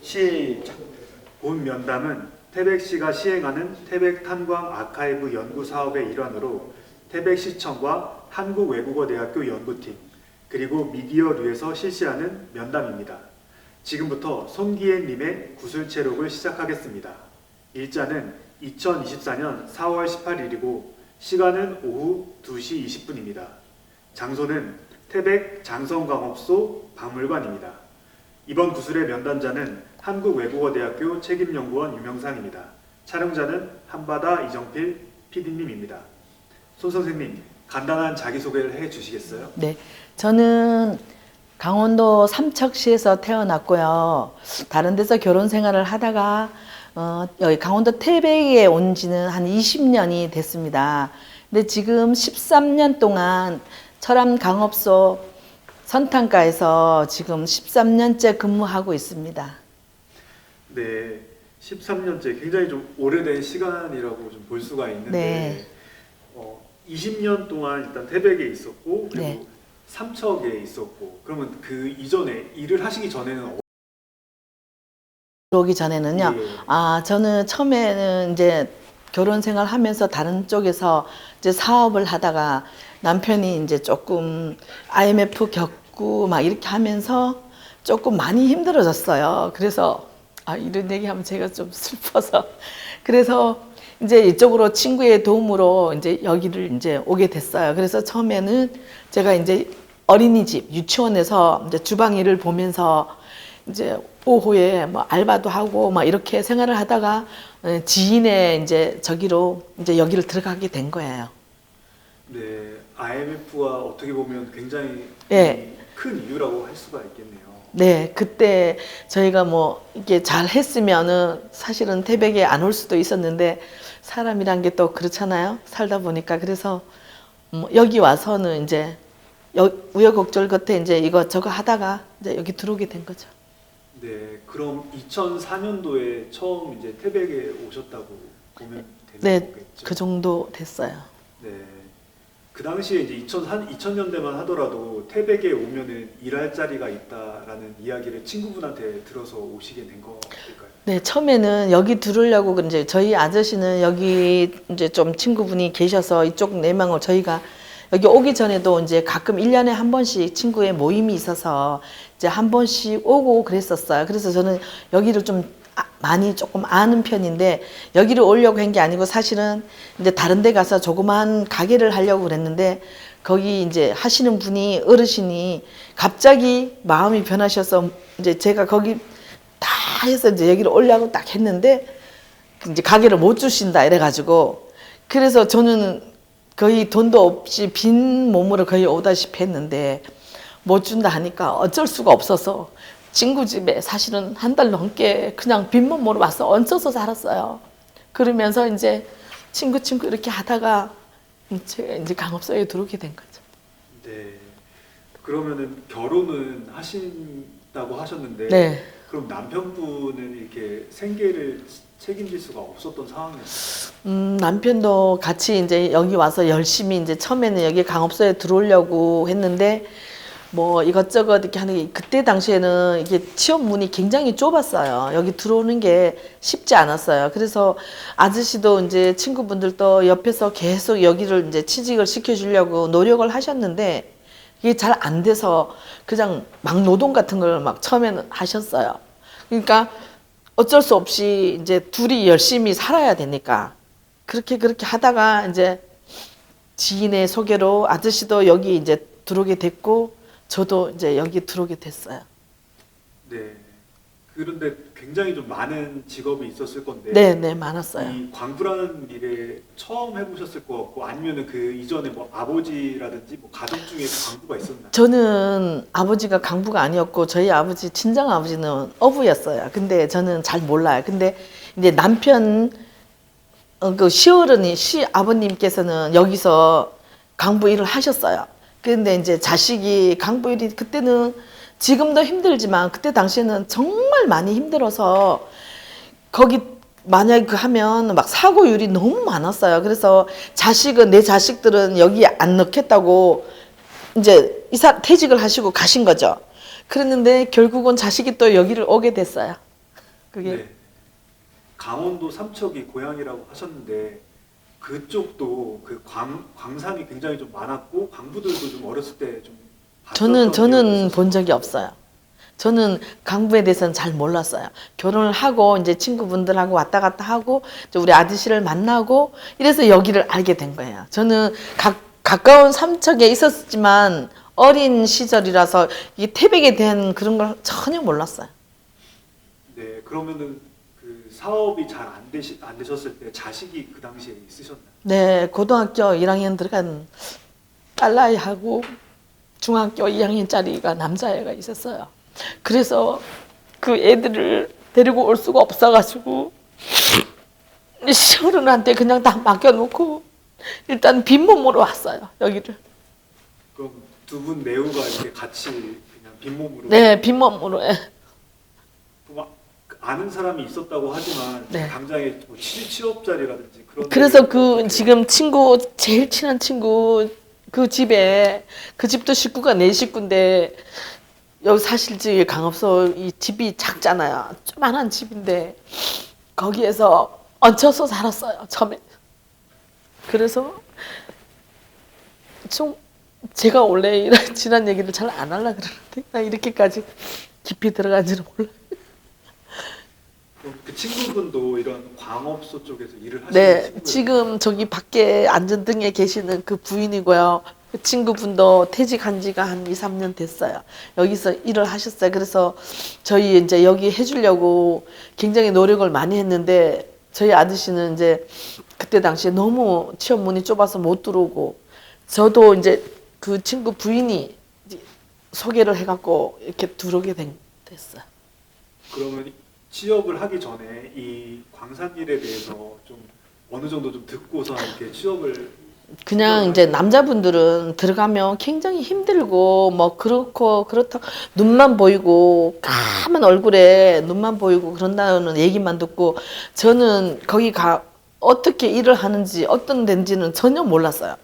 시작. 본 면담은 태백시가 시행하는 태백 탄광 아카이브 연구 사업의 일환으로 태백시청과 한국외국어대학교 연구팀 그리고 미디어류에서 실시하는 면담입니다. 지금부터 손기행님의 구술체록을 시작하겠습니다. 일자는 2024년 4월 18일이고 시간은 오후 2시 20분입니다. 장소는 태백 장성광업소 박물관입니다. 이번 구술의 면담자는 한국외국어대학교 책임연구원 유명상입니다. 촬영자는 한바다 이정필 PD님입니다. 손 선생님, 간단한 자기소개를 해주시겠어요? 네, 저는 강원도 삼척시에서 태어났고요. 다른 데서 결혼 생활을 하다가 여기 강원도 태백에 온 지는 한 20년이 됐습니다. 근데 지금 13년 동안 철암광업소 선탄가에서 지금 13년째 근무하고 있습니다. 네, 13년째 굉장히 좀 오래된 시간이라고 좀 볼 수가 있는데 네. 20년 동안 일단 태백에 있었고 그리고 네. 삼척에 있었고 그러면 그 이전에 일을 하시기 전에는 오기 전에는요. 예. 저는 처음에는 이제 결혼 생활 하면서 다른 쪽에서 이제 사업을 하다가 남편이 이제 조금 IMF 겪고 막 이렇게 하면서 조금 많이 힘들어졌어요. 그래서 이런 얘기하면 제가 좀 슬퍼서 그래서 이제 이쪽으로 친구의 도움으로 이제 여기를 이제 오게 됐어요. 그래서 처음에는 제가 이제 어린이집 유치원에서 이제 주방 일을 보면서 이제 오후에 뭐 알바도 하고 막 이렇게 생활을 하다가 지인의 이제 저기로 이제 여기를 들어가게 된 거예요. 네, IMF와 어떻게 보면 굉장히 예. 큰 이유라고 할 수가 있겠네요. 네, 그때 저희가 뭐 이게 잘 했으면은 사실은 태백에 안 올 수도 있었는데 사람이란 게 또 그렇잖아요. 살다 보니까 그래서 여기 와서는 이제 우여곡절 끝에 이제 이것저것 하다가 이제 여기 들어오게 된 거죠. 네, 그럼 2004년도에 처음 이제 태백에 오셨다고 보면 되는 네, 거겠죠? 그 정도 됐어요. 네, 그 당시에 이제 2000년대만 하더라도 태백에 오면은 일할 자리가 있다라는 이야기를 친구분한테 들어서 오시게 된 거일까요? 네, 처음에는 여기 들으려고 이제 저희 아저씨는 여기 이제 좀 친구분이 계셔서 이쪽 내망을 저희가 여기 오기 전에도 이제 가끔 1년에 한 번씩 친구의 모임이 있어서 이제 한 번씩 오고 그랬었어요. 그래서 저는 여기를 좀 많이 조금 아는 편인데 여기를 오려고 한 게 아니고 사실은 이제 다른 데 가서 조그만 가게를 하려고 그랬는데 거기 이제 하시는 분이 어르신이 갑자기 마음이 변하셔서 이제 제가 거기 다 해서 이제 여기를 오려고 딱 했는데 이제 가게를 못 주신다 이래가지고 그래서 저는 거의 돈도 없이 빈 몸으로 거의 오다시피 했는데 못 준다 하니까 어쩔 수가 없어서 친구 집에 사실은 한 달 넘게 그냥 빈 몸으로 와서 얹혀서 살았어요. 그러면서 이제 친구 이렇게 하다가 제가 이제 강업소에 들어오게 된 거죠. 네, 그러면은 결혼은 하신다고 하셨는데 네. 그럼 남편분은 이렇게 생계를 책임질 수가 없었던 상황이었어요? 남편도 같이 이제 여기 와서 열심히 이제 처음에는 여기 강업소에 들어오려고 했는데 뭐 이것저것 이렇게 하는 게 그때 당시에는 이게 취업 문이 굉장히 좁았어요. 여기 들어오는 게 쉽지 않았어요. 그래서 아저씨도 이제 친구분들도 옆에서 계속 여기를 이제 취직을 시켜주려고 노력을 하셨는데 이게 잘 안 돼서 그냥 막 노동 같은 걸 막 처음에는 하셨어요. 그러니까 어쩔 수 없이 이제 둘이 열심히 살아야 되니까 그렇게 하다가 이제 지인의 소개로 아저씨도 여기 이제 들어오게 됐고 저도 이제 여기 들어오게 됐어요. 네. 그런데 굉장히 좀 많은 직업이 있었을 건데 네, 많았어요. 이 광부라는 일에 처음 해보셨을 것 같고 아니면은 그 이전에 뭐 아버지라든지 뭐 가족 중에 광부가 있었나요? 저는 아버지가 강부가 아니었고 저희 아버지 친정 아버지는 어부였어요. 근데 저는 잘 몰라요. 근데 이제 남편 그 시어머니 아버님께서는 여기서 강부 일을 하셨어요. 근데 이제 자식이 강부 일이 그때는 지금도 힘들지만 그때 당시에는 정말 많이 힘들어서 거기 만약에 그 하면 막 사고율이 너무 많았어요. 그래서 내 자식들은 여기 안 넣겠다고 이제 퇴직을 하시고 가신 거죠. 그랬는데 결국은 자식이 또 여기를 오게 됐어요. 그게 네. 강원도 삼척이 고향이라고 하셨는데 그쪽도 그 광산이 굉장히 좀 많았고 광부들도 좀 어렸을 때 좀 봤었던 기억이 저는 있었어요. 본 적이 없어요. 저는 강부에 대해서는 잘 몰랐어요. 결혼을 하고 이제 친구분들하고 왔다 갔다 하고 이제 우리 아저씨를 만나고 이래서 여기를 알게 된 거예요. 저는 가까운 삼척에 있었지만 어린 시절이라서 이 태백에 대한 그런 걸 전혀 몰랐어요. 네, 그러면은 그 사업이 잘 안 되셨을 때 자식이 그 당시에 있으셨나요? 네, 고등학교 1학년 들어간 딸아이하고 중학교 2학년짜리가 남자애가 있었어요. 그래서 그 애들을 데리고 올 수가 없어가지고 시어른한테 그냥 다 맡겨놓고 일단 빈몸으로 왔어요, 여기를. 그럼 두 분 내우가 이렇게 같이 그냥 빈몸으로 네, 빈몸으로. 예. 막 아는 사람이 있었다고 하지만 네. 당장에 뭐 취업자리라든지 그런 그래서 데를 그 어떻게- 지금 친구, 제일 친한 친구 그 집에, 그 집도 식구가 4식구인데 여기 사실 저기 강업소 이 집이 작잖아요. 조만한 집인데 거기에서 얹혀서 살았어요, 처음에. 그래서 좀 제가 원래 이런 지난 얘기를 잘 안 하려고 그러는데 나 이렇게까지 깊이 들어간지는 몰라요. 그럼 그 친구분도 이런 광업소 쪽에서 일을 하시는 네, 친구예요? 지금 저기 밖에 안전등에 계시는 그 부인이고요. 그 친구분도 퇴직한 지가 한 2, 3년 됐어요. 여기서 일을 하셨어요. 그래서 저희 이제 여기 해주려고 굉장히 노력을 많이 했는데 저희 아저씨는 이제 그때 당시에 너무 취업 문이 좁아서 못 들어오고 저도 이제 그 친구 부인이 이제 소개를 해갖고 이렇게 들어오게 됐어요. 그러면 취업을 하기 전에 이 광산 일에 대해서 좀 어느 정도 좀 듣고서 이렇게 취업을 그냥 이제 남자분들은 들어가면 굉장히 힘들고 뭐 그렇고 그렇다 눈만 보이고 까만 얼굴에 눈만 보이고 그런다는 얘기만 듣고 저는 거기 어떻게 일을 하는지 어떤 데인지는 전혀 몰랐어요.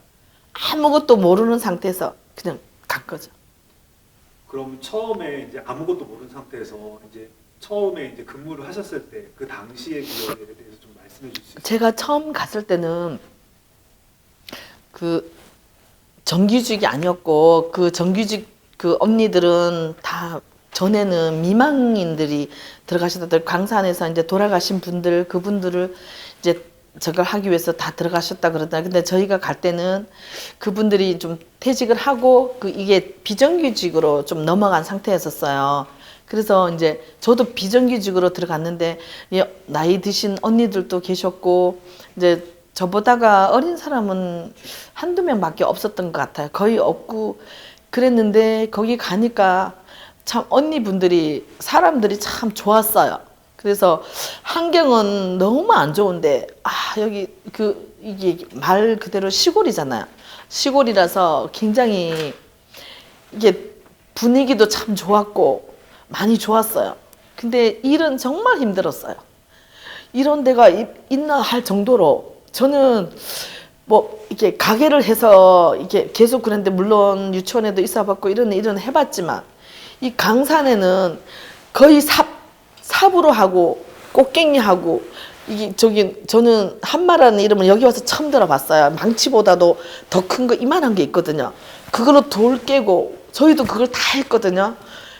아무것도 모르는 상태에서 그냥 간 거죠. 그럼 처음에 이제 아무것도 모르는 상태에서 이제 처음에 이제 근무를 하셨을 때 그 당시의 기억에 대해서 좀 말씀해 주실 수 있어요? 제가 처음 갔을 때는 그 정규직이 아니었고 그 정규직 그 언니들은 다 전에는 미망인들이 들어가셨던 광산에서 이제 돌아가신 분들 그분들을 이제 저걸 하기 위해서 다 들어가셨다 그러다. 근데 저희가 갈 때는 그분들이 좀 퇴직을 하고 그 이게 비정규직으로 좀 넘어간 상태였었어요. 그래서 이제 저도 비정규직으로 들어갔는데 나이 드신 언니들도 계셨고 이제 저보다가 어린 사람은 한두 명밖에 없었던 것 같아요. 거의 없고 그랬는데 거기 가니까 참 언니분들이 사람들이 참 좋았어요. 그래서 환경은 너무 안 좋은데 여기 이게 말 그대로 시골이잖아요. 시골이라서 굉장히 이게 분위기도 참 좋았고 많이 좋았어요. 근데 일은 정말 힘들었어요. 이런 데가 있나 할 정도로 저는 뭐 이렇게 가게를 해서 이게 계속 그랬는데 물론 유치원에도 있어봤고 이런 일은 해봤지만 이 강산에는 거의 삽으로 하고 꽃갱이 하고 이게 저는 한마라는 이름은 여기 와서 처음 들어봤어요. 망치보다도 더 큰 거 이만한 게 있거든요. 그걸로 돌 깨고 저희도 그걸 다 했거든요.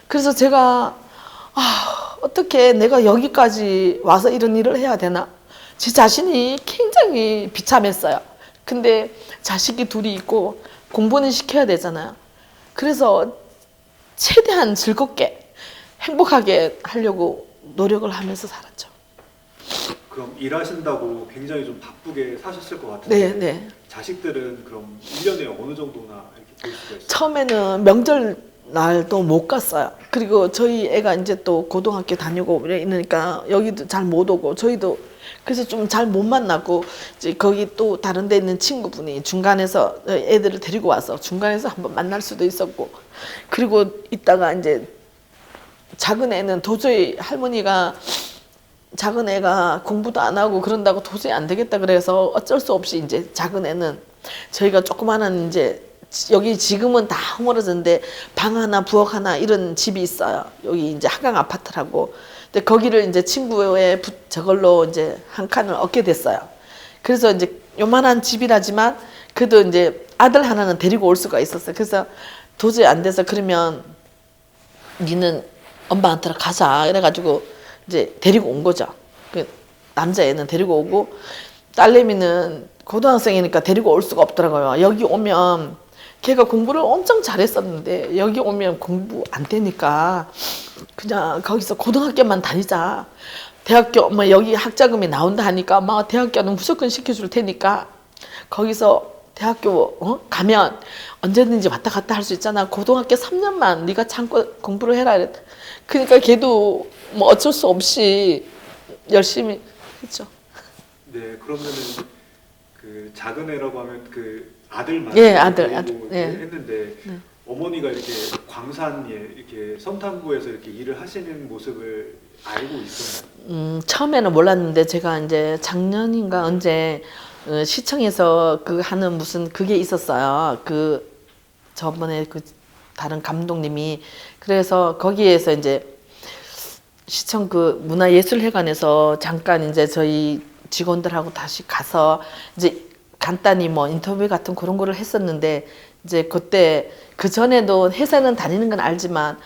그래서 제가 어떻게 내가 여기까지 와서 이런 일을 해야 되나? 제 자신이 굉장히 비참했어요. 근데 자식이 둘이 있고 공부는 시켜야 되잖아요. 그래서 최대한 즐겁게 행복하게 하려고 노력을 하면서 살았죠. 그럼 일하신다고 굉장히 좀 바쁘게 사셨을 것 같은데 네, 네. 자식들은 그럼 1년에 어느 정도나 이렇게 볼 수가 있어요? 처음에는 명절 날도 못 갔어요. 그리고 저희 애가 이제 또 고등학교 다니고 이러니까 여기도 잘 못 오고 저희도 그래서 좀 잘 못 만나고 이제 거기 또 다른 데 있는 친구분이 중간에서 애들을 데리고 와서 중간에서 한번 만날 수도 있었고 그리고 있다가 이제 작은 애는 도저히 할머니가 작은 애가 공부도 안 하고 그런다고 도저히 안 되겠다 그래서 어쩔 수 없이 이제 작은 애는 저희가 조그마한 이제 여기 지금은 다 허물어졌는데 방 하나 부엌 하나 이런 집이 있어요. 여기 이제 한강 아파트라고. 근데 거기를 이제 친구의 저걸로 이제 한 칸을 얻게 됐어요. 그래서 이제 요만한 집이라지만 그래도 이제 아들 하나는 데리고 올 수가 있었어요. 그래서 도저히 안 돼서 그러면 니는 엄마한테로 가자 이래가지고 이제 데리고 온 거죠. 그 남자애는 데리고 오고 딸내미는 고등학생이니까 데리고 올 수가 없더라고요. 여기 오면 걔가 공부를 엄청 잘했었는데 여기 오면 공부 안 되니까 그냥 거기서 고등학교만 다니자. 대학교 뭐 여기 학자금이 나온다 하니까 엄마가 대학교는 무조건 시켜줄 테니까 거기서 대학교 가면 언제든지 왔다 갔다 할 수 있잖아. 고등학교 3년만 네가 참고 공부를 해라. 그러니까 걔도 뭐 어쩔 수 없이 열심히 했죠. 네, 그러면은 그 작은 애라고 하면 그 아들만 예, 아들, 데리고 아들. 이렇게 예. 했는데 네. 어머니가 이렇게 광산에 이렇게 선탄부에서 이렇게 일을 하시는 모습을 알고 있었나요? 처음에는 몰랐는데 제가 이제 작년인가 언제 시청에서 그 하는 무슨 그게 있었어요. 그 저번에 그 다른 감독님이 그래서 거기에서 이제 시청 그 문화예술회관에서 잠깐 이제 저희 직원들하고 다시 가서 이제 간단히 뭐 인터뷰 같은 그런 거를 했었는데 이제 그때 그 전에도 회사는 다니는 건 알지만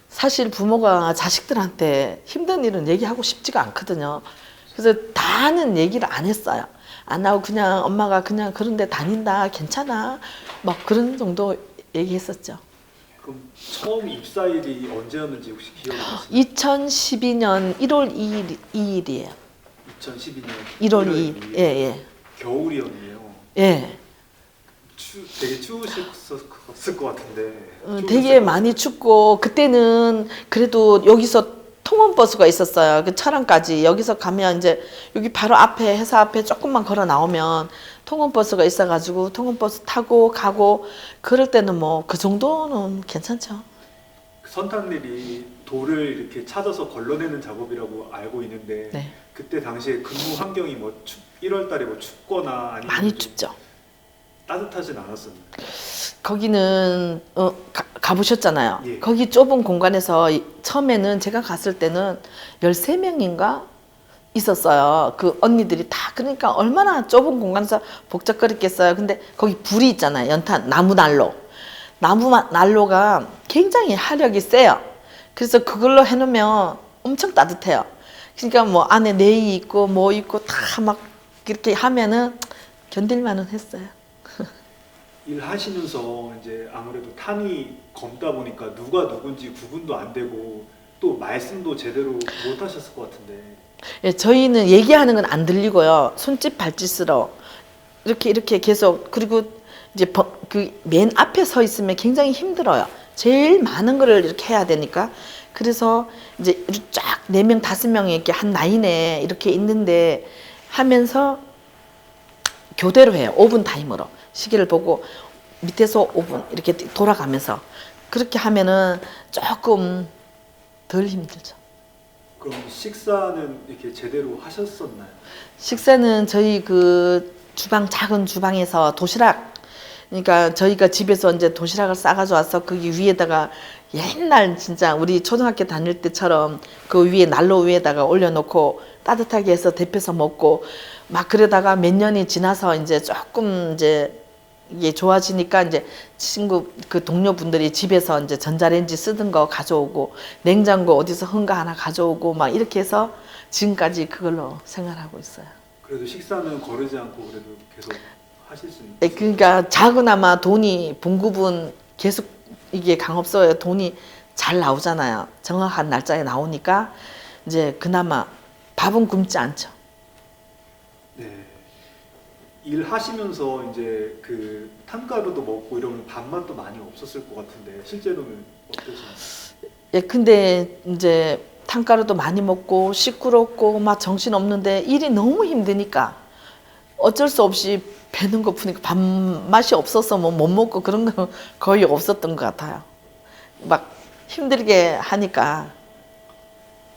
사실 부모가 자식들한테 힘든 일은 얘기하고 싶지가 않거든요. 그래서 다는 얘기를 안 했어요. 안 하고 그냥 엄마가 그냥 그런 데 다닌다 괜찮아 막 그런 정도 얘기했었죠. 그럼 처음 입사일이 언제였는지 혹시 기억이 나시나요? 2012년 1월 2일이에요. 2012년 1월 2일. 예, 예. 겨울이었네요. 예. 되게 추우셨을 것 같은데. 되게 많이 춥고 그때는 그래도 여기서 통원버스가 있었어요. 그 철항까지 여기서 가면 이제 여기 바로 앞에 회사 앞에 조금만 걸어 나오면 통원버스가 있어가지고 통원버스 타고 가고 그럴 때는 뭐 그 정도는 괜찮죠. 선탄일이 돌을 이렇게 찾아서 걸러내는 작업이라고 알고 있는데 네. 그때 당시에 근무 환경이 뭐 1월 달에 뭐 춥거나 아니면 많이 좀 춥죠. 따뜻하진 않았었나요? 거기는 가보셨잖아요. 예. 거기 좁은 공간에서 처음에는 제가 갔을 때는 13명인가 있었어요. 그 언니들이 다 그러니까 얼마나 좁은 공간에서 복잡거렸겠어요. 근데 거기 불이 있잖아요. 연탄 나무 난로. 나무 난로가 굉장히 화력이 세요. 그래서 그걸로 해놓으면 엄청 따뜻해요. 그러니까 뭐 안에 네이 있고 뭐 있고 다 막 이렇게 하면은 견딜만은 했어요. 일하시면서 이제 아무래도 탄이 검다 보니까 누가 누군지 구분도 안 되고 또 말씀도 제대로 못 하셨을 것 같은데. 예, 저희는 얘기하는 건 안 들리고요. 손짓 발짓으로 이렇게 계속 그리고 이제 그 맨 앞에 서 있으면 굉장히 힘들어요. 제일 많은 거를 이렇게 해야 되니까. 그래서 이제 쫙 4명, 5명이 이렇게 한 라인에 이렇게 있는데 하면서 교대로 해요. 5분 타임으로. 시계를 보고 밑에서 5분 이렇게 돌아가면서 그렇게 하면은 조금 덜 힘들죠. 그럼 식사는 이렇게 제대로 하셨었나요? 식사는 저희 그 주방 작은 주방에서 도시락 그러니까 저희가 집에서 이제 도시락을 싸가지고 와서 거기 위에다가 옛날 진짜 우리 초등학교 다닐 때처럼 그 위에 난로 위에다가 올려놓고 따뜻하게 해서 데펴서 먹고 막 그러다가 몇 년이 지나서 이제 조금 이제 이게 좋아지니까 이제 친구 그 동료분들이 집에서 이제 전자레인지 쓰던 거 가져오고 냉장고 어디서 흥가 하나 가져오고 막 이렇게 해서 지금까지 그걸로 생활하고 있어요. 그래도 식사는 거르지 않고 그래도 계속 하실 수 네, 있어요? 그러니까 작은아마 돈이 봉급은 계속 이게 강업소에 돈이 잘 나오잖아요. 정확한 날짜에 나오니까 이제 그나마 밥은 굶지 않죠. 네. 일하시면서 이제 그 탄가루도 먹고 이러면 밥맛도 많이 없었을 것 같은데 실제로는 어떠신가요? 예, 근데 이제 탄가루도 많이 먹고 시끄럽고 막 정신 없는데 일이 너무 힘드니까 어쩔 수 없이 배는 고프니까 밥맛이 없어서 뭐 못 먹고 그런 건 거의 없었던 것 같아요. 막 힘들게 하니까.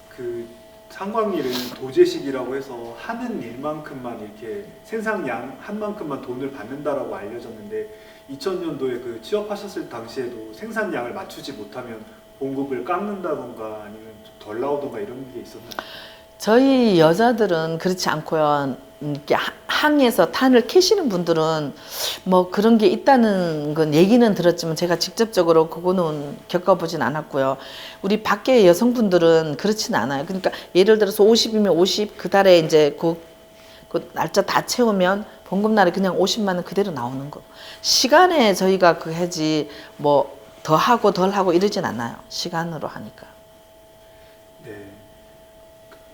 그 상광일은 도제식이라고 해서 하는 일만큼만 이렇게 생산량 한 만큼만 돈을 받는다라고 알려졌는데 2000년도에 그 취업하셨을 당시에도 생산량을 맞추지 못하면 봉급을 깎는다던가 아니면 좀 덜 나오던가 이런 게 있었나요? 저희 여자들은 그렇지 않고요. 이렇게 항에서 탄을 캐시는 분들은 뭐 그런 게 있다는 건 얘기는 들었지만 제가 직접적으로 그거는 겪어보진 않았고요. 우리 밖에 여성분들은 그렇진 않아요. 그러니까 예를 들어서 50이면 50, 그 달에 이제 그 날짜 다 채우면 봉급날에 그냥 50만 원 그대로 나오는 거. 시간에 저희가 그 해지 뭐 더 하고 덜 하고 이러진 않아요. 시간으로 하니까. 네.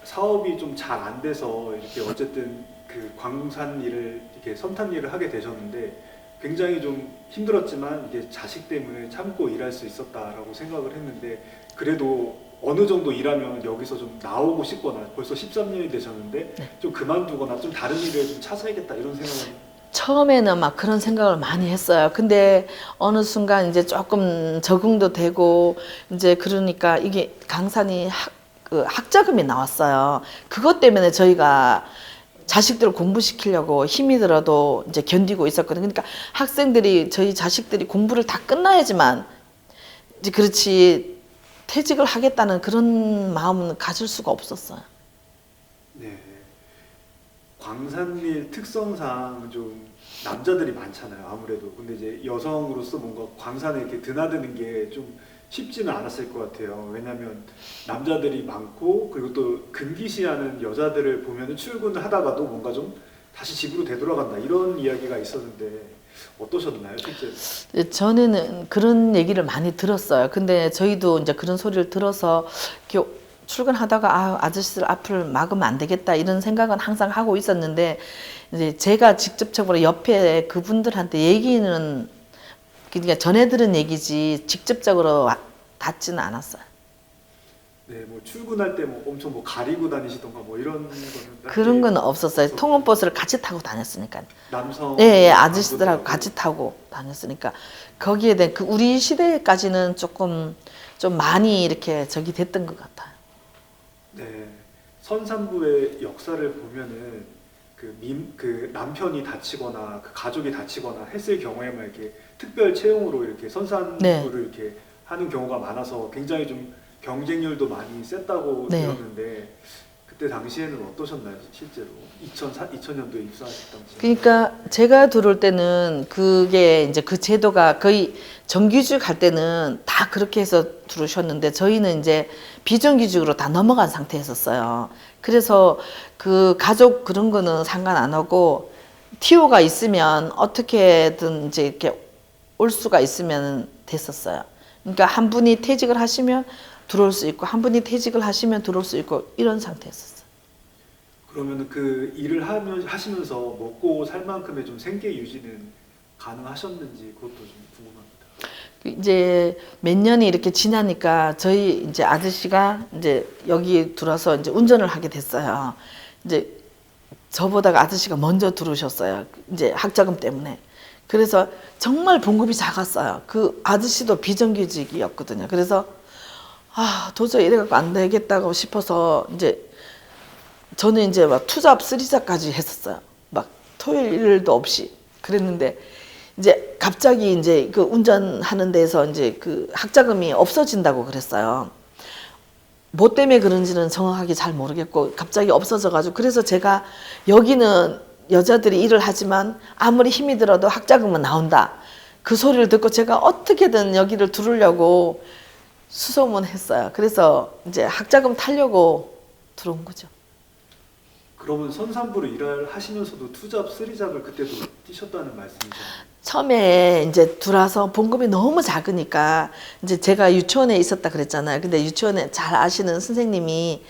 사업이 좀 잘 안 돼서 이렇게 어쨌든 그 광산 일을 이렇게 선탄 일을 하게 되셨는데 굉장히 좀 힘들었지만 이게 자식 때문에 참고 일할 수 있었다라고 생각을 했는데 그래도 어느 정도 일하면 여기서 좀 나오고 싶거나 벌써 13년이 되셨는데 네. 좀 그만두거나 좀 다른 일을 좀 찾아야겠다 이런 생각은 처음에는 막 그런 생각을 많이 했어요. 근데 어느 순간 이제 조금 적응도 되고 이제 그러니까 이게 강산이 그 학자금이 나왔어요. 그것 때문에 저희가 자식들을 공부시키려고 힘이 들어도 이제 견디고 있었거든요. 그러니까 학생들이 저희 자식들이 공부를 다 끝나야지만 이제 그렇지 퇴직을 하겠다는 그런 마음은 가질 수가 없었어요. 네. 광산일 특성상 좀 남자들이 많잖아요. 아무래도. 근데 이제 여성으로서 뭔가 광산에 이렇게 드나드는 게 좀 쉽지는 않았을 것 같아요. 왜냐하면 남자들이 많고 그리고 또 금기시하는 여자들을 보면은 출근을 하다가도 뭔가 좀 다시 집으로 되돌아간다 이런 이야기가 있었는데 어떠셨나요, 실제로? 전에는 그런 얘기를 많이 들었어요. 근데 저희도 이제 그런 소리를 들어서 이렇게 출근하다가 아저씨들 앞을 막으면 안 되겠다 이런 생각은 항상 하고 있었는데 이제 제가 직접적으로 옆에 그분들한테 얘기는 그러니까 전해 들은 얘기지 직접적으로 닿지는 않았어요. 네, 뭐 출근할 때 뭐 엄청 뭐 가리고 다니시던가 뭐 이런 거는 그런 건 딱히 없었어요. 통원버스를 같이 타고 다녔으니까. 남성 예, 아저씨들하고 분들하고 같이 타고 다녔으니까 거기에 대한 그 우리 시대까지는 조금 좀 많이 이렇게 저기 됐던 것 같아요. 네, 선산부의 역사를 보면은 그 남편이 다치거나 그 가족이 다치거나 했을 경우에만 이렇게 특별 채용으로 이렇게 선산부를 네. 이렇게 하는 경우가 많아서 굉장히 좀 경쟁률도 많이 셌다고 네. 들었는데 그때 당시에는 어떠셨나요, 실제로? 2000년도에 입사하실 당시. 그러니까 제가 들어올 때는 그게 이제 그 제도가 거의 정규직 할 때는 다 그렇게 해서 들어오셨는데 저희는 이제 비정규직으로 다 넘어간 상태였었어요. 그래서 그 가족 그런 거는 상관 안 하고 TO가 있으면 어떻게든 이제 이렇게 올 수가 있으면 됐었어요. 그러니까 한 분이 퇴직을 하시면 들어올 수 있고 한 분이 퇴직을 하시면 들어올 수 있고 이런 상태였었어요. 그러면 그 일을 하시면서 먹고 살 만큼의 좀 생계 유지는 가능하셨는지 그것도 좀 궁금합니다. 이제 몇 년이 이렇게 지나니까 저희 이제 아저씨가 이제 여기 들어서 이제 운전을 하게 됐어요. 이제 저보다가 아저씨가 먼저 들어오셨어요. 이제 학자금 때문에. 그래서 정말 봉급이 작았어요. 그 아저씨도 비정규직이었거든요. 그래서 도저히 이래갖고 안 되겠다고 싶어서 이제 저는 이제 막 투잡, 쓰리잡까지 했었어요. 막 토요일 일도 없이 그랬는데 이제 갑자기 이제 그 운전하는 데서 이제 그 학자금이 없어진다고 그랬어요. 뭐 때문에 그런지는 정확하게 잘 모르겠고 갑자기 없어져가지고 그래서 제가 여기는 여자들이 일을 하지만 아무리 힘이 들어도 학자금은 나온다. 그 소리를 듣고 제가 어떻게든 여기를 들으려고 수소문했어요. 그래서 이제 학자금 타려고 들어온 거죠. 그러면 선산부로 일을 하시면서도 투잡, 쓰리잡을 그때도 뛰셨다는 말씀이잖아요. 처음에 이제 들어와서 봉급이 너무 작으니까 이제 제가 유치원에 있었다 그랬잖아요. 근데 유치원에 잘 아시는 선생님이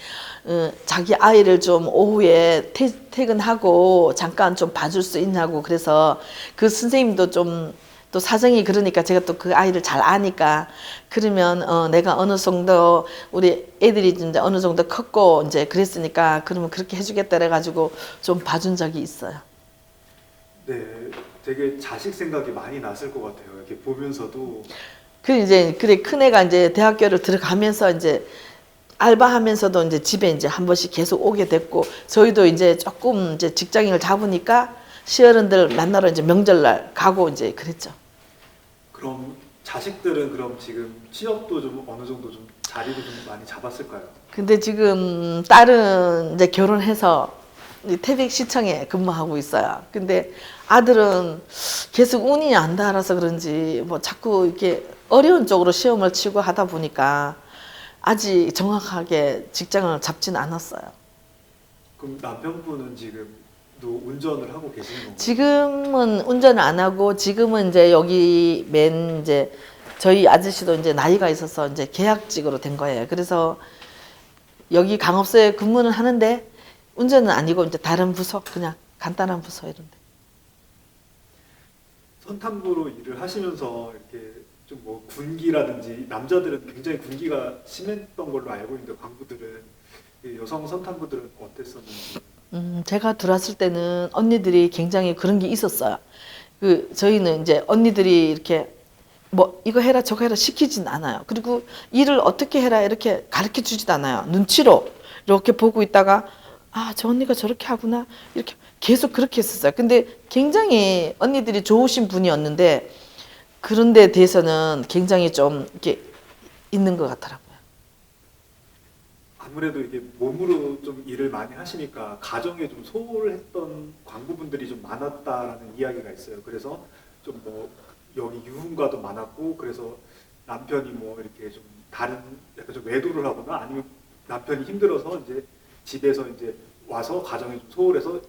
자기 아이를 좀 오후에 퇴근하고 잠깐 좀 봐줄 수 있냐고 그래서 그 선생님도 좀 또 사정이 그러니까 제가 또 그 아이를 잘 아니까 그러면 내가 어느 정도 우리 애들이 이제 어느 정도 컸고 이제 그랬으니까 그러면 그렇게 해주겠다 그래가지고 좀 봐준 적이 있어요. 네, 되게 자식 생각이 많이 났을 것 같아요. 이렇게 보면서도. 그 이제 그래 큰 애가 이제 대학교를 들어가면서 이제 알바하면서도 이제 집에 이제 한 번씩 계속 오게 됐고 저희도 이제 조금 이제 직장인을 잡으니까 시어른들 만나러 이제 명절날 가고 이제 그랬죠. 그럼 자식들은 그럼 지금 취업도 좀 어느 정도 좀 자리를 좀 많이 잡았을까요? 근데 지금 딸은 이제 결혼해서 이 태백시청에 근무하고 있어요. 근데 아들은 계속 운이 안 닿아서 그런지 뭐 자꾸 이렇게 어려운 쪽으로 시험을 치고 하다 보니까 아직 정확하게 직장을 잡지는 않았어요. 그럼 남편분은 지금도 운전을 하고 계시는 건가요? 지금은 운전을 안 하고 지금은 이제 여기 맨 이제 저희 아저씨도 이제 나이가 있어서 이제 계약직으로 된 거예요. 그래서 여기 강업소에 근무는 하는데 운전은 아니고 이제 다른 부서 그냥 간단한 부서 이런데. 선탐부로 일을 하시면서 이렇게 좀 뭐 군기라든지 남자들은 굉장히 군기가 심했던 걸로 알고 있는데 광부들은 이 여성 선탐부들은 어땠었는지. 제가 들어왔을 때는 언니들이 굉장히 그런 게 있었어요. 그 저희는 이제 언니들이 이렇게 뭐 이거 해라 저거 해라 시키진 않아요. 그리고 일을 어떻게 해라 이렇게 가르쳐 주지도 않아요. 눈치로 이렇게 보고 있다가 아, 저 언니가 저렇게 하구나 이렇게 계속 그렇게 했었어요. 근데 굉장히 언니들이 좋으신 분이었는데 그런 데 대해서는 굉장히 좀 이렇게 있는 것 같더라고요. 아무래도 이게 몸으로 좀 일을 많이 하시니까 가정에 좀 소홀했던 광부분들이 좀 많았다라는 이야기가 있어요. 그래서 좀 뭐 여기 유흥가도 많았고 그래서 남편이 뭐 이렇게 좀 다른 약간 좀 외도를 하거나 아니면 남편이 힘들어서 이제 집에서 이제 와서 가정이 좀 소홀해서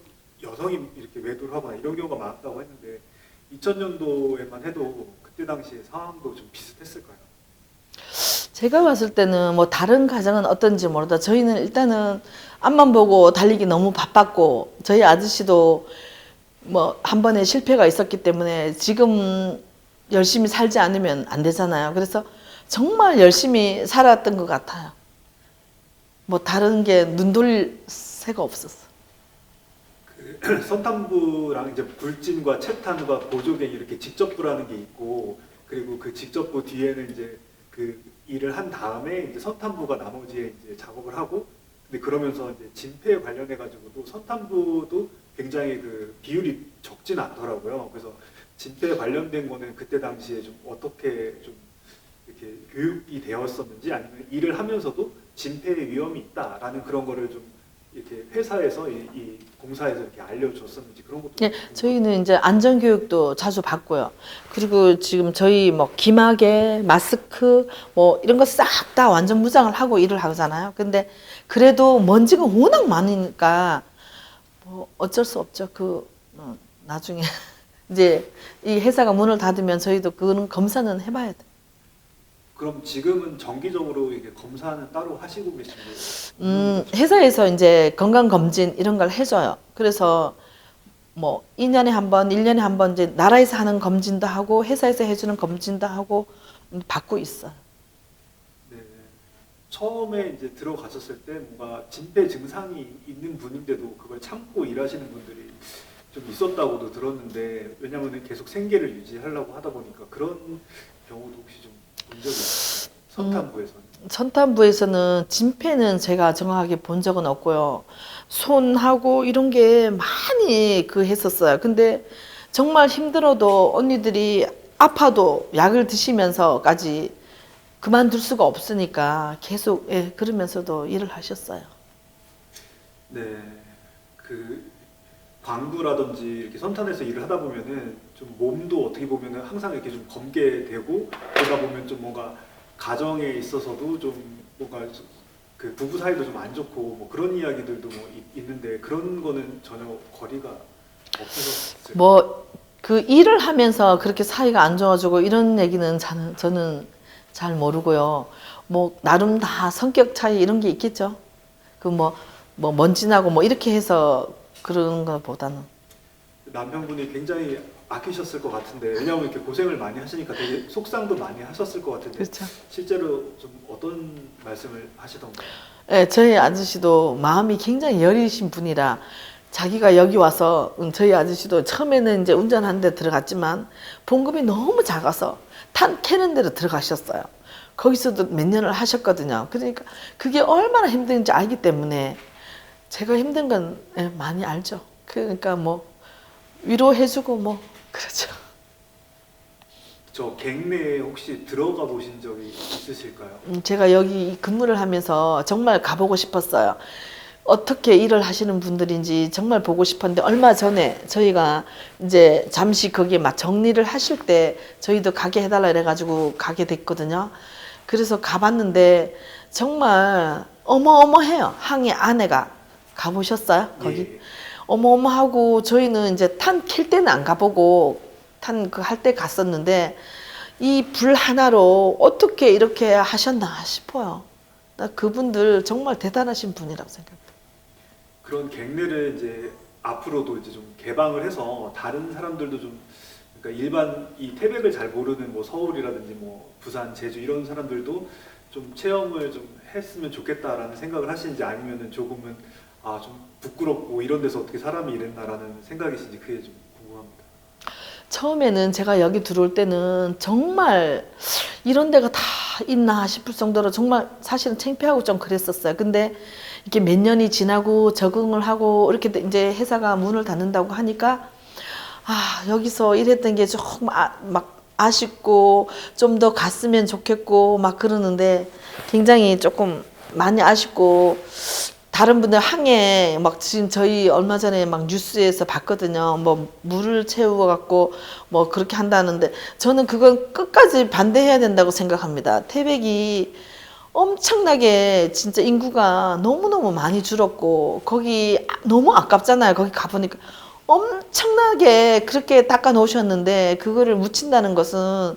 여성이 이렇게 외도를 하거나 이런 경우가 많았다고 했는데 2000년도에만 해도 그때 당시에 상황도 좀 비슷했을까요? 제가 봤을 때는 뭐 다른 가정은 어떤지 모르다. 저희는 일단은 앞만 보고 달리기 너무 바빴고 저희 아저씨도 뭐 한 번에 실패가 있었기 때문에 지금 열심히 살지 않으면 안 되잖아요. 그래서 정말 열심히 살았던 것 같아요. 뭐 다른 게 눈 돌릴 새가 없었어. 그 선탐부랑 이제 불진과 채탄과 보조갱 이렇게 직접부라는 게 있고 그리고 그 직접부 뒤에는 이제 그 일을 한 다음에 이제 선탐부가 나머지에 이제 작업을 하고 근데 그러면서 이제 진폐에 관련해 가지고도 선탐부도 굉장히 그 비율이 적진 않더라고요. 그래서 진폐에 관련된 거는 그때 당시에 좀 어떻게 좀 이렇게 교육이 되었었는지 아니면 일을 하면서도 진폐의 위험이 있다라는 그런 거를 좀 이렇게 회사에서 이 공사에서 이렇게 알려줬었는지 그런 것도 예, 좀 저희는 이제 안전교육도 자주 받고요. 그리고 지금 저희 뭐 기마개, 마스크 뭐 이런 거 싹 다 완전 무장을 하고 일을 하잖아요. 근데 그래도 먼지가 워낙 많으니까 뭐 어쩔 수 없죠. 나중에 이제 이 회사가 문을 닫으면 저희도 그거는 검사는 해봐야 돼. 그럼 지금은 정기적으로 이게 검사는 따로 하시고 계신데 회사에서 이제 건강검진 이런 걸 해줘요. 그래서 뭐 2년에 한 번, 1년에 한 번 이제 나라에서 하는 검진도 하고 회사에서 해주는 검진도 하고 받고 있어요. 네. 처음에 이제 들어가셨을 때 뭔가 진폐 증상이 있는 분인데도 그걸 참고 일하시는 분들이 좀 있었다고도 들었는데 왜냐하면 계속 생계를 유지하려고 하다 보니까 그런 경우도 혹시 좀 본 적이 있어요? 선탐부에서는. 선탄부에서는 진폐는 제가 정확하게 본 적은 없고요. 손하고 이런 게 많이 했었어요. 근데 정말 힘들어도 언니들이 아파도 약을 드시면서까지 그만둘 수가 없으니까 계속 예, 그러면서도 일을 하셨어요. 네. 그 광부라든지 이렇게 선탄에서 일을 하다 보면은 좀 몸도 어떻게 보면은 항상 이렇게 좀 검게 되고 그러다 보면 좀 뭔가 가정에 있어서도 좀 뭔가 그 부부 사이도 좀 안 좋고 뭐 그런 이야기들도 뭐 있는데 그런 거는 전혀 거리가 없으셨어요. 뭐 그 일을 하면서 그렇게 사이가 안 좋아지고 이런 얘기는 저는 잘 모르고요. 뭐 나름 다 성격 차이 이런 게 있겠죠. 뭐 먼지나고 뭐 이렇게 해서 그런 것보다는. 남편분이 굉장히 아끼셨을 것 같은데 왜냐하면 이렇게 고생을 많이 하시니까 되게 속상도 많이 하셨을 것 같은데 그렇죠. 실제로 좀 어떤 말씀을 하시던가요? 네, 저희 아저씨도 마음이 굉장히 여리신 분이라 자기가 여기 와서 저희 아저씨도 처음에는 이제 운전하는 데 들어갔지만 봉급이 너무 작아서 탄 캐는 데로 들어가셨어요. 거기서도 몇 년을 하셨거든요. 그러니까 그게 얼마나 힘든지 알기 때문에 제가 힘든 건 예, 많이 알죠. 그러니까 뭐 위로해주고 뭐 그렇죠. 저 갱내에 혹시 들어가 보신 적이 있으실까요? 제가 여기 근무를 하면서 정말 가보고 싶었어요. 어떻게 일을 하시는 분들인지 정말 보고 싶었는데 얼마 전에 저희가 이제 잠시 거기에 막 정리를 하실 때 저희도 가게 해달라 그래가지고 가게 됐거든요. 그래서 가봤는데 정말 어마어마해요. 항해 안에가. 가보셨어요? 거기? 예. 어마어마하고 저희는 이제 탄 킬 때는 안 가보고 탄 그 할 때 갔었는데 이 불 하나로 어떻게 이렇게 하셨나 싶어요. 나 그분들 정말 대단하신 분이라고 생각해요. 그런 갱내를 이제 앞으로도 이제 좀 개방을 해서 다른 사람들도 좀 그러니까 일반 이 태백을 잘 모르는 뭐 서울이라든지 뭐 부산, 제주 이런 사람들도 좀 체험을 좀 했으면 좋겠다라는 생각을 하시는지 아니면은 조금은 아 좀 부끄럽고 이런 데서 어떻게 사람이 이랬나라는 생각이신지 그게 좀 궁금합니다. 처음에는 제가 여기 들어올 때는 정말 이런 데가 다 있나 싶을 정도로 정말 사실은 창피하고 좀 그랬었어요. 근데 이렇게 몇 년이 지나고 적응을 하고 이렇게 이제 회사가 문을 닫는다고 하니까 아, 여기서 일했던 게 조금 막 아쉽고 좀 더 갔으면 좋겠고 막 그러는데 굉장히 조금 많이 아쉽고 다른 분들 항해 막 지금 저희 얼마 전에 막 뉴스에서 봤거든요. 뭐 물을 채워 갖고 뭐 그렇게 한다는데 저는 그건 끝까지 반대해야 된다고 생각합니다. 태백이 엄청나게 진짜 인구가 너무너무 많이 줄었고 거기 너무 아깝잖아요. 거기 가보니까 엄청나게 그렇게 닦아 놓으셨는데 그거를 묻힌다는 것은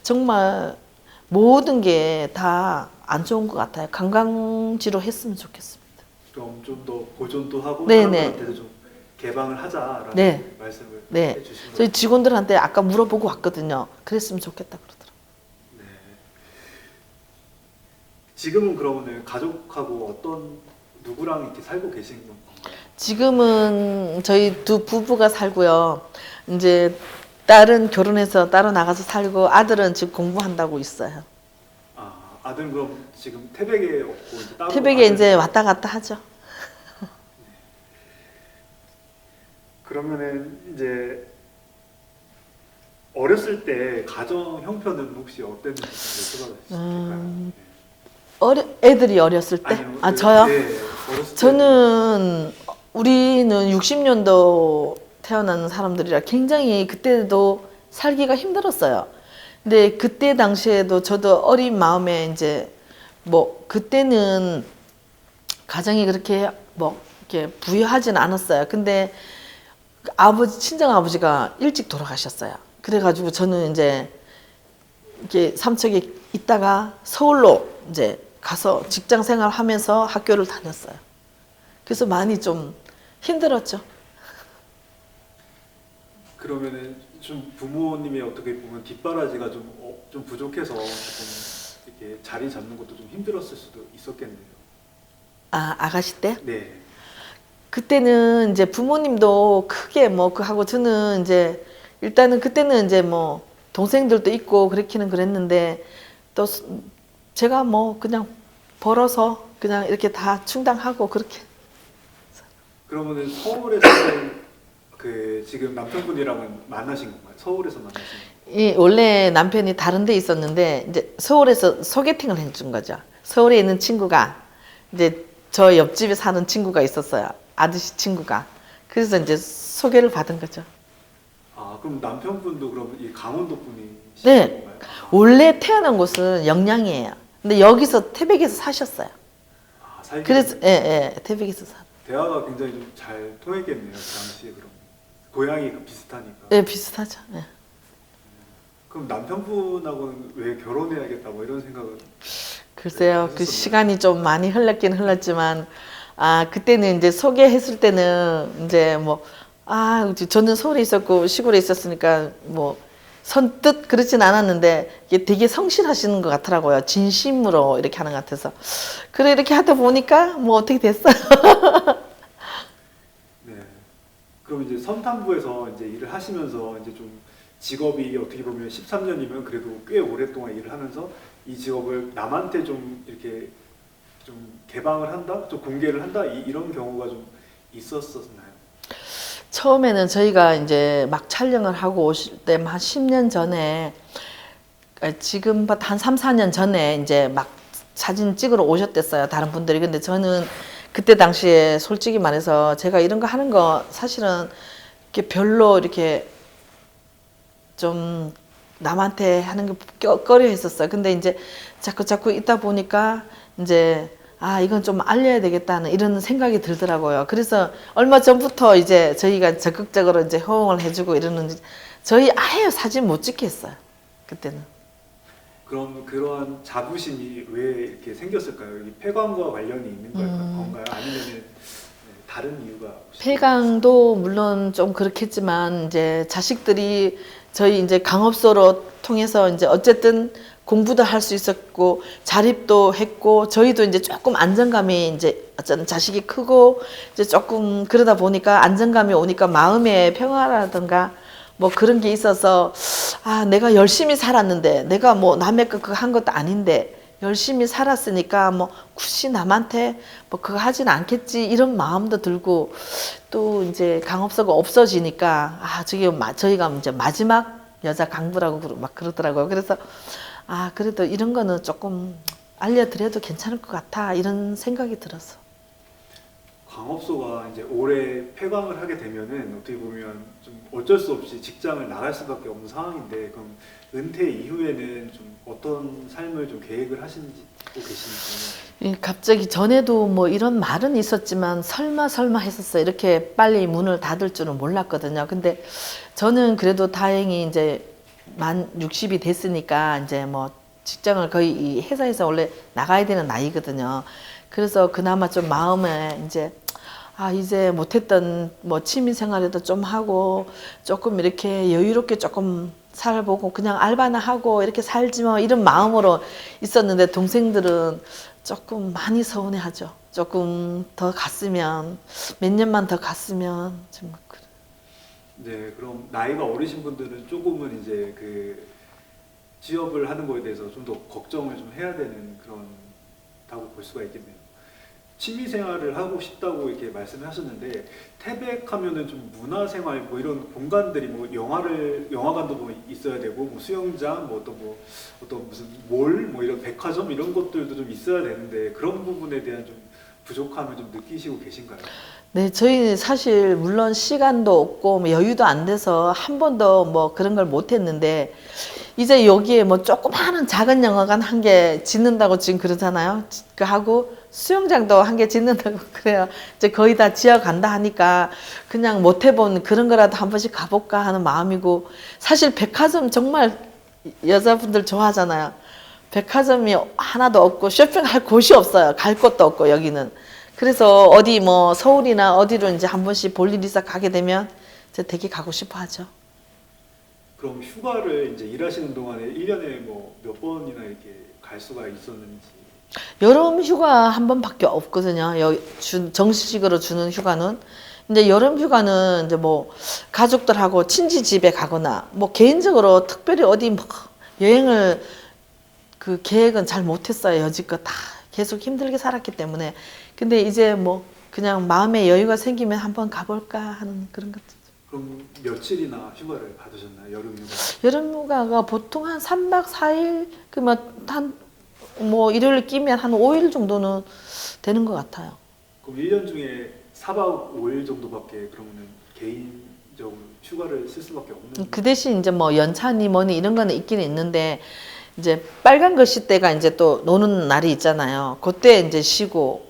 정말 모든 게 다 안 좋은 것 같아요. 관광지로 했으면 좋겠습니다. 좀 더 보존도 하고 네네. 사람들한테도 좀 개방을 하자라는 네. 말씀을 네. 해주신 저희 거예요. 직원들한테 아까 물어보고 왔거든요. 그랬으면 좋겠다 그러더라고요. 네. 지금은 그러면은 가족하고 어떤 누구랑 이렇게 살고 계신 건가요? 지금은 저희 두 부부가 살고요. 이제 딸은 결혼해서 따로 나가서 살고 아들은 지금 공부한다고 있어요. 아 아들은 그럼 지금 태백에 없고 이제 따로 태백에 아들- 이제 왔다 갔다 하죠. 그러면은 이제 어렸을 때 가정 형편은 혹시 어땠는지 좀 여쭤봐도 될까요? 애들이 어렸을 때? 아니요, 아, 그- 저요? 네, 어렸을 저는 우리는 60년도 태어난 사람들이라 굉장히 그때도 살기가 힘들었어요. 근데 그때 당시에도 저도 어린 마음에 이제 뭐 그때는 가정이 그렇게 뭐 이렇게 부유하진 않았어요. 근데 아버지 친정 아버지가 일찍 돌아가셨어요. 그래가지고 저는 이제 이렇게 삼척에 있다가 서울로 이제 가서 직장 생활하면서 학교를 다녔어요. 그래서 많이 좀 힘들었죠. 그러면은 좀 부모님이 어떻게 보면 뒷바라지가 좀 부족해서 조금 이렇게 자리 잡는 것도 좀 힘들었을 수도 있었겠네요. 아, 아가씨 때? 네. 그때는 이제 부모님도 크게 뭐 그 하고 저는 이제 일단은 그때는 이제 뭐 동생들도 있고 그렇기는 그랬는데 또 제가 뭐 그냥 벌어서 그냥 이렇게 다 충당하고 그렇게. 그러면은 서울에서는 그 지금 남편분이랑은 만나신 건가요? 서울에서 만나신 건가요? 이 원래 남편이 다른 데 있었는데 이제 서울에서 소개팅을 해준 거죠. 서울에 있는 친구가 이제 저 옆집에 사는 친구가 있었어요. 아저씨 친구가. 그래서 이제 소개를 받은 거죠. 아 그럼 남편분도 그럼 이 강원도 분이신 네. 건가요? 원래 태어난 곳은 영양이에요. 근데 여기서 태백에서 사셨어요. 아 살기 그래서 예, 태백에서 사. 대화가 굉장히 좀 잘 통했겠네요. 그 당시에 그럼 고향이 비슷하니까. 예, 비슷하죠. 예. 그럼 남편분하고는 왜 결혼해야겠다 뭐 이런 생각을 글쎄요, 그 하셨었나요? 시간이 좀 많이 흘렀긴 흘렀지만, 아, 그때는 이제 소개했을 때는 이제 뭐, 아, 저는 서울에 있었고 시골에 있었으니까 뭐, 선뜻 그렇진 않았는데, 이게 되게 성실하시는 것 같더라고요. 진심으로 이렇게 하는 것 같아서. 그래, 이렇게 하다 보니까 뭐 어떻게 됐어요. 네. 그럼 이제 선탐부에서 이제 일을 하시면서 이제 좀 직업이 어떻게 보면 13년이면 그래도 꽤 오랫동안 일을 하면서 이 직업을 남한테 좀 이렇게 좀 개방을 한다, 좀 공개를 한다 이런 경우가 좀 있었었나요? 처음에는 저희가 이제 막 촬영을 하고 오실 때 한 10년 전에 지금 한 3, 4년 전에 이제 막 사진 찍으러 오셨댔어요. 다른 분들이. 근데 저는 그때 당시에 솔직히 말해서 제가 이런 거 하는 거 사실은 이렇게 별로 이렇게 좀 남한테 하는 게 꺼려 했었어요. 근데 이제 자꾸 있다 보니까 이제 아, 이건 좀 알려야 되겠다는 이런 생각이 들더라고요. 그래서 얼마 전부터 이제 저희가 적극적으로 이제 호응을 해주고 이러는지 저희 아예 사진 못 찍게 했어요. 그때는. 그럼 그러한 자부심이 왜 이렇게 생겼을까요? 이 폐광과 관련이 있는 건가요? 아니면 다른 이유가 혹시 폐광도 물론 좀 그렇겠지만 이제 자식들이 저희 이제 강업소로 통해서 이제 어쨌든 공부도 할 수 있었고 자립도 했고 저희도 이제 조금 안정감이 이제 어쨌든 자식이 크고 이제 조금 그러다 보니까 안정감이 오니까 마음의 평화라든가 뭐 그런 게 있어서 아 내가 열심히 살았는데 내가 뭐 남의 거 그거 한 것도 아닌데 열심히 살았으니까 뭐 굳이 남한테 뭐 그거 하진 않겠지 이런 마음도 들고 또 이제 강업소가 없어지니까 아 저희가 이제 마지막 여자 강부라고 막 그러더라고요. 그래서 아 그래도 이런 거는 조금 알려드려도 괜찮을 것 같아 이런 생각이 들었어. 광업소가 이제 올해 폐광을 하게 되면은 어떻게 보면 좀 어쩔 수 없이 직장을 나갈 수밖에 없는 상황인데 그럼 은퇴 이후에는 좀 어떤 삶을 좀 계획을 하시고 계신지. 갑자기 전에도 뭐 이런 말은 있었지만 설마 했었어. 이렇게 빨리 문을 닫을 줄은 몰랐거든요. 근데 저는 그래도 다행히 이제 만 60이 됐으니까 이제 뭐 직장을 거의 이 회사에서 원래 나가야 되는 나이거든요. 그래서 그나마 좀 마음에 이제 아 이제 못했던 뭐 취미 생활에도 좀 하고 조금 이렇게 여유롭게 조금 살아보고 그냥 알바나 하고 이렇게 살지 뭐 이런 마음으로 있었는데 동생들은 조금 많이 서운해하죠. 조금 더 갔으면 몇 년만 더 갔으면 좀 그래. 네, 그럼 나이가 어리신 분들은 조금은 이제 그 취업을 하는 거에 대해서 좀 더 걱정을 좀 해야 되는 그런다고 볼 수가 있겠네요. 취미 생활을 하고 싶다고 이렇게 말씀하셨는데 태백하면은 좀 문화생활 뭐 이런 공간들이 뭐 영화관도 뭐 있어야 되고 뭐 수영장 뭐 어떤 무슨 몰 뭐 이런 백화점 이런 것들도 좀 있어야 되는데 그런 부분에 대한 좀 부족함을 좀 느끼시고 계신가요? 네, 저희 사실 물론 시간도 없고 뭐 여유도 안 돼서 한 번도 뭐 그런 걸 못 했는데 이제 여기에 뭐 조그마한 작은 영화관 한 개 짓는다고 지금 그러잖아요. 그 하고 수영장도 한 개 짓는다고 그래요. 이제 거의 다 지어간다 하니까 그냥 못 해본 그런 거라도 한 번씩 가볼까 하는 마음이고 사실 백화점 정말 여자분들 좋아하잖아요. 백화점이 하나도 없고 쇼핑할 곳이 없어요. 갈 곳도 없고 여기는. 그래서 어디 뭐 서울이나 어디로 이제 한 번씩 볼 일 있어 가게 되면 이제 되게 가고 싶어 하죠. 그럼 휴가를 이제 일하시는 동안에 1년에 뭐 몇 번이나 이렇게 갈 수가 있었는지. 여름 휴가 한 번밖에 없거든요. 정식으로 주는 휴가는. 이제 여름 휴가는 이제 뭐 가족들하고 친지 집에 가거나 뭐 개인적으로 특별히 어디 뭐 여행을 그 계획은 잘 못했어요. 여지껏 다 계속 힘들게 살았기 때문에. 근데 이제 뭐 그냥 마음의 여유가 생기면 한번 가볼까 하는 그런 것들. 그럼 며칠이나 휴가를 받으셨나요? 여름 휴가? 여름 휴가가 보통 한 3박 4일 그러면 한 뭐 일요일 끼면 한 5일 정도는 되는 것 같아요. 그럼 1년 중에 4박 5일 정도밖에 그러면은 개인적으로 휴가를 쓸 수밖에 없는. 그 대신 이제 뭐 연차니 뭐니 이런 거는 있긴 있는데 이제 빨간 글씨 때가 이제 또 노는 날이 있잖아요. 그때 이제 쉬고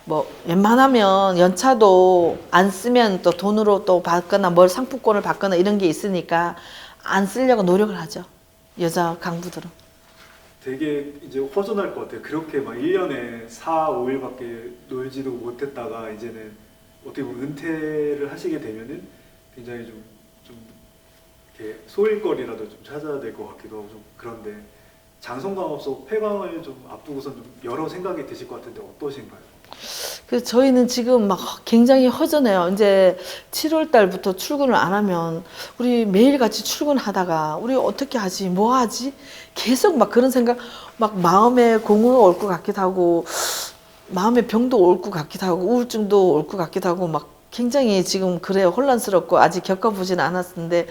뭐 웬만하면 연차도 안 쓰면 또 돈으로 또 받거나 뭘 상품권을 받거나 이런 게 있으니까 안 쓰려고 노력을 하죠. 여자 강부들은. 되게 이제 허전할 것 같아요. 그렇게 막 1년에 4, 5일밖에 놀지도 못했다가 이제는 어떻게 보면 은퇴를 하시게 되면은 굉장히 좀 이렇게 소일거리라도 좀 찾아야 될 것 같기도 하고 좀 그런데 장성광업소 폐광을 좀 앞두고선 좀 여러 생각이 드실 것 같은데 어떠신가요? 그래서 저희는 지금 막 굉장히 허전해요. 이제 7월 달부터 출근을 안 하면 우리 매일같이 출근하다가 우리 어떻게 하지? 뭐 하지? 계속 막 그런 생각, 막 마음에 공허가 올 것 같기도 하고 마음에 병도 올 것 같기도 하고 우울증도 올 것 같기도 하고 막 굉장히 지금 그래요. 혼란스럽고 아직 겪어보진 않았는데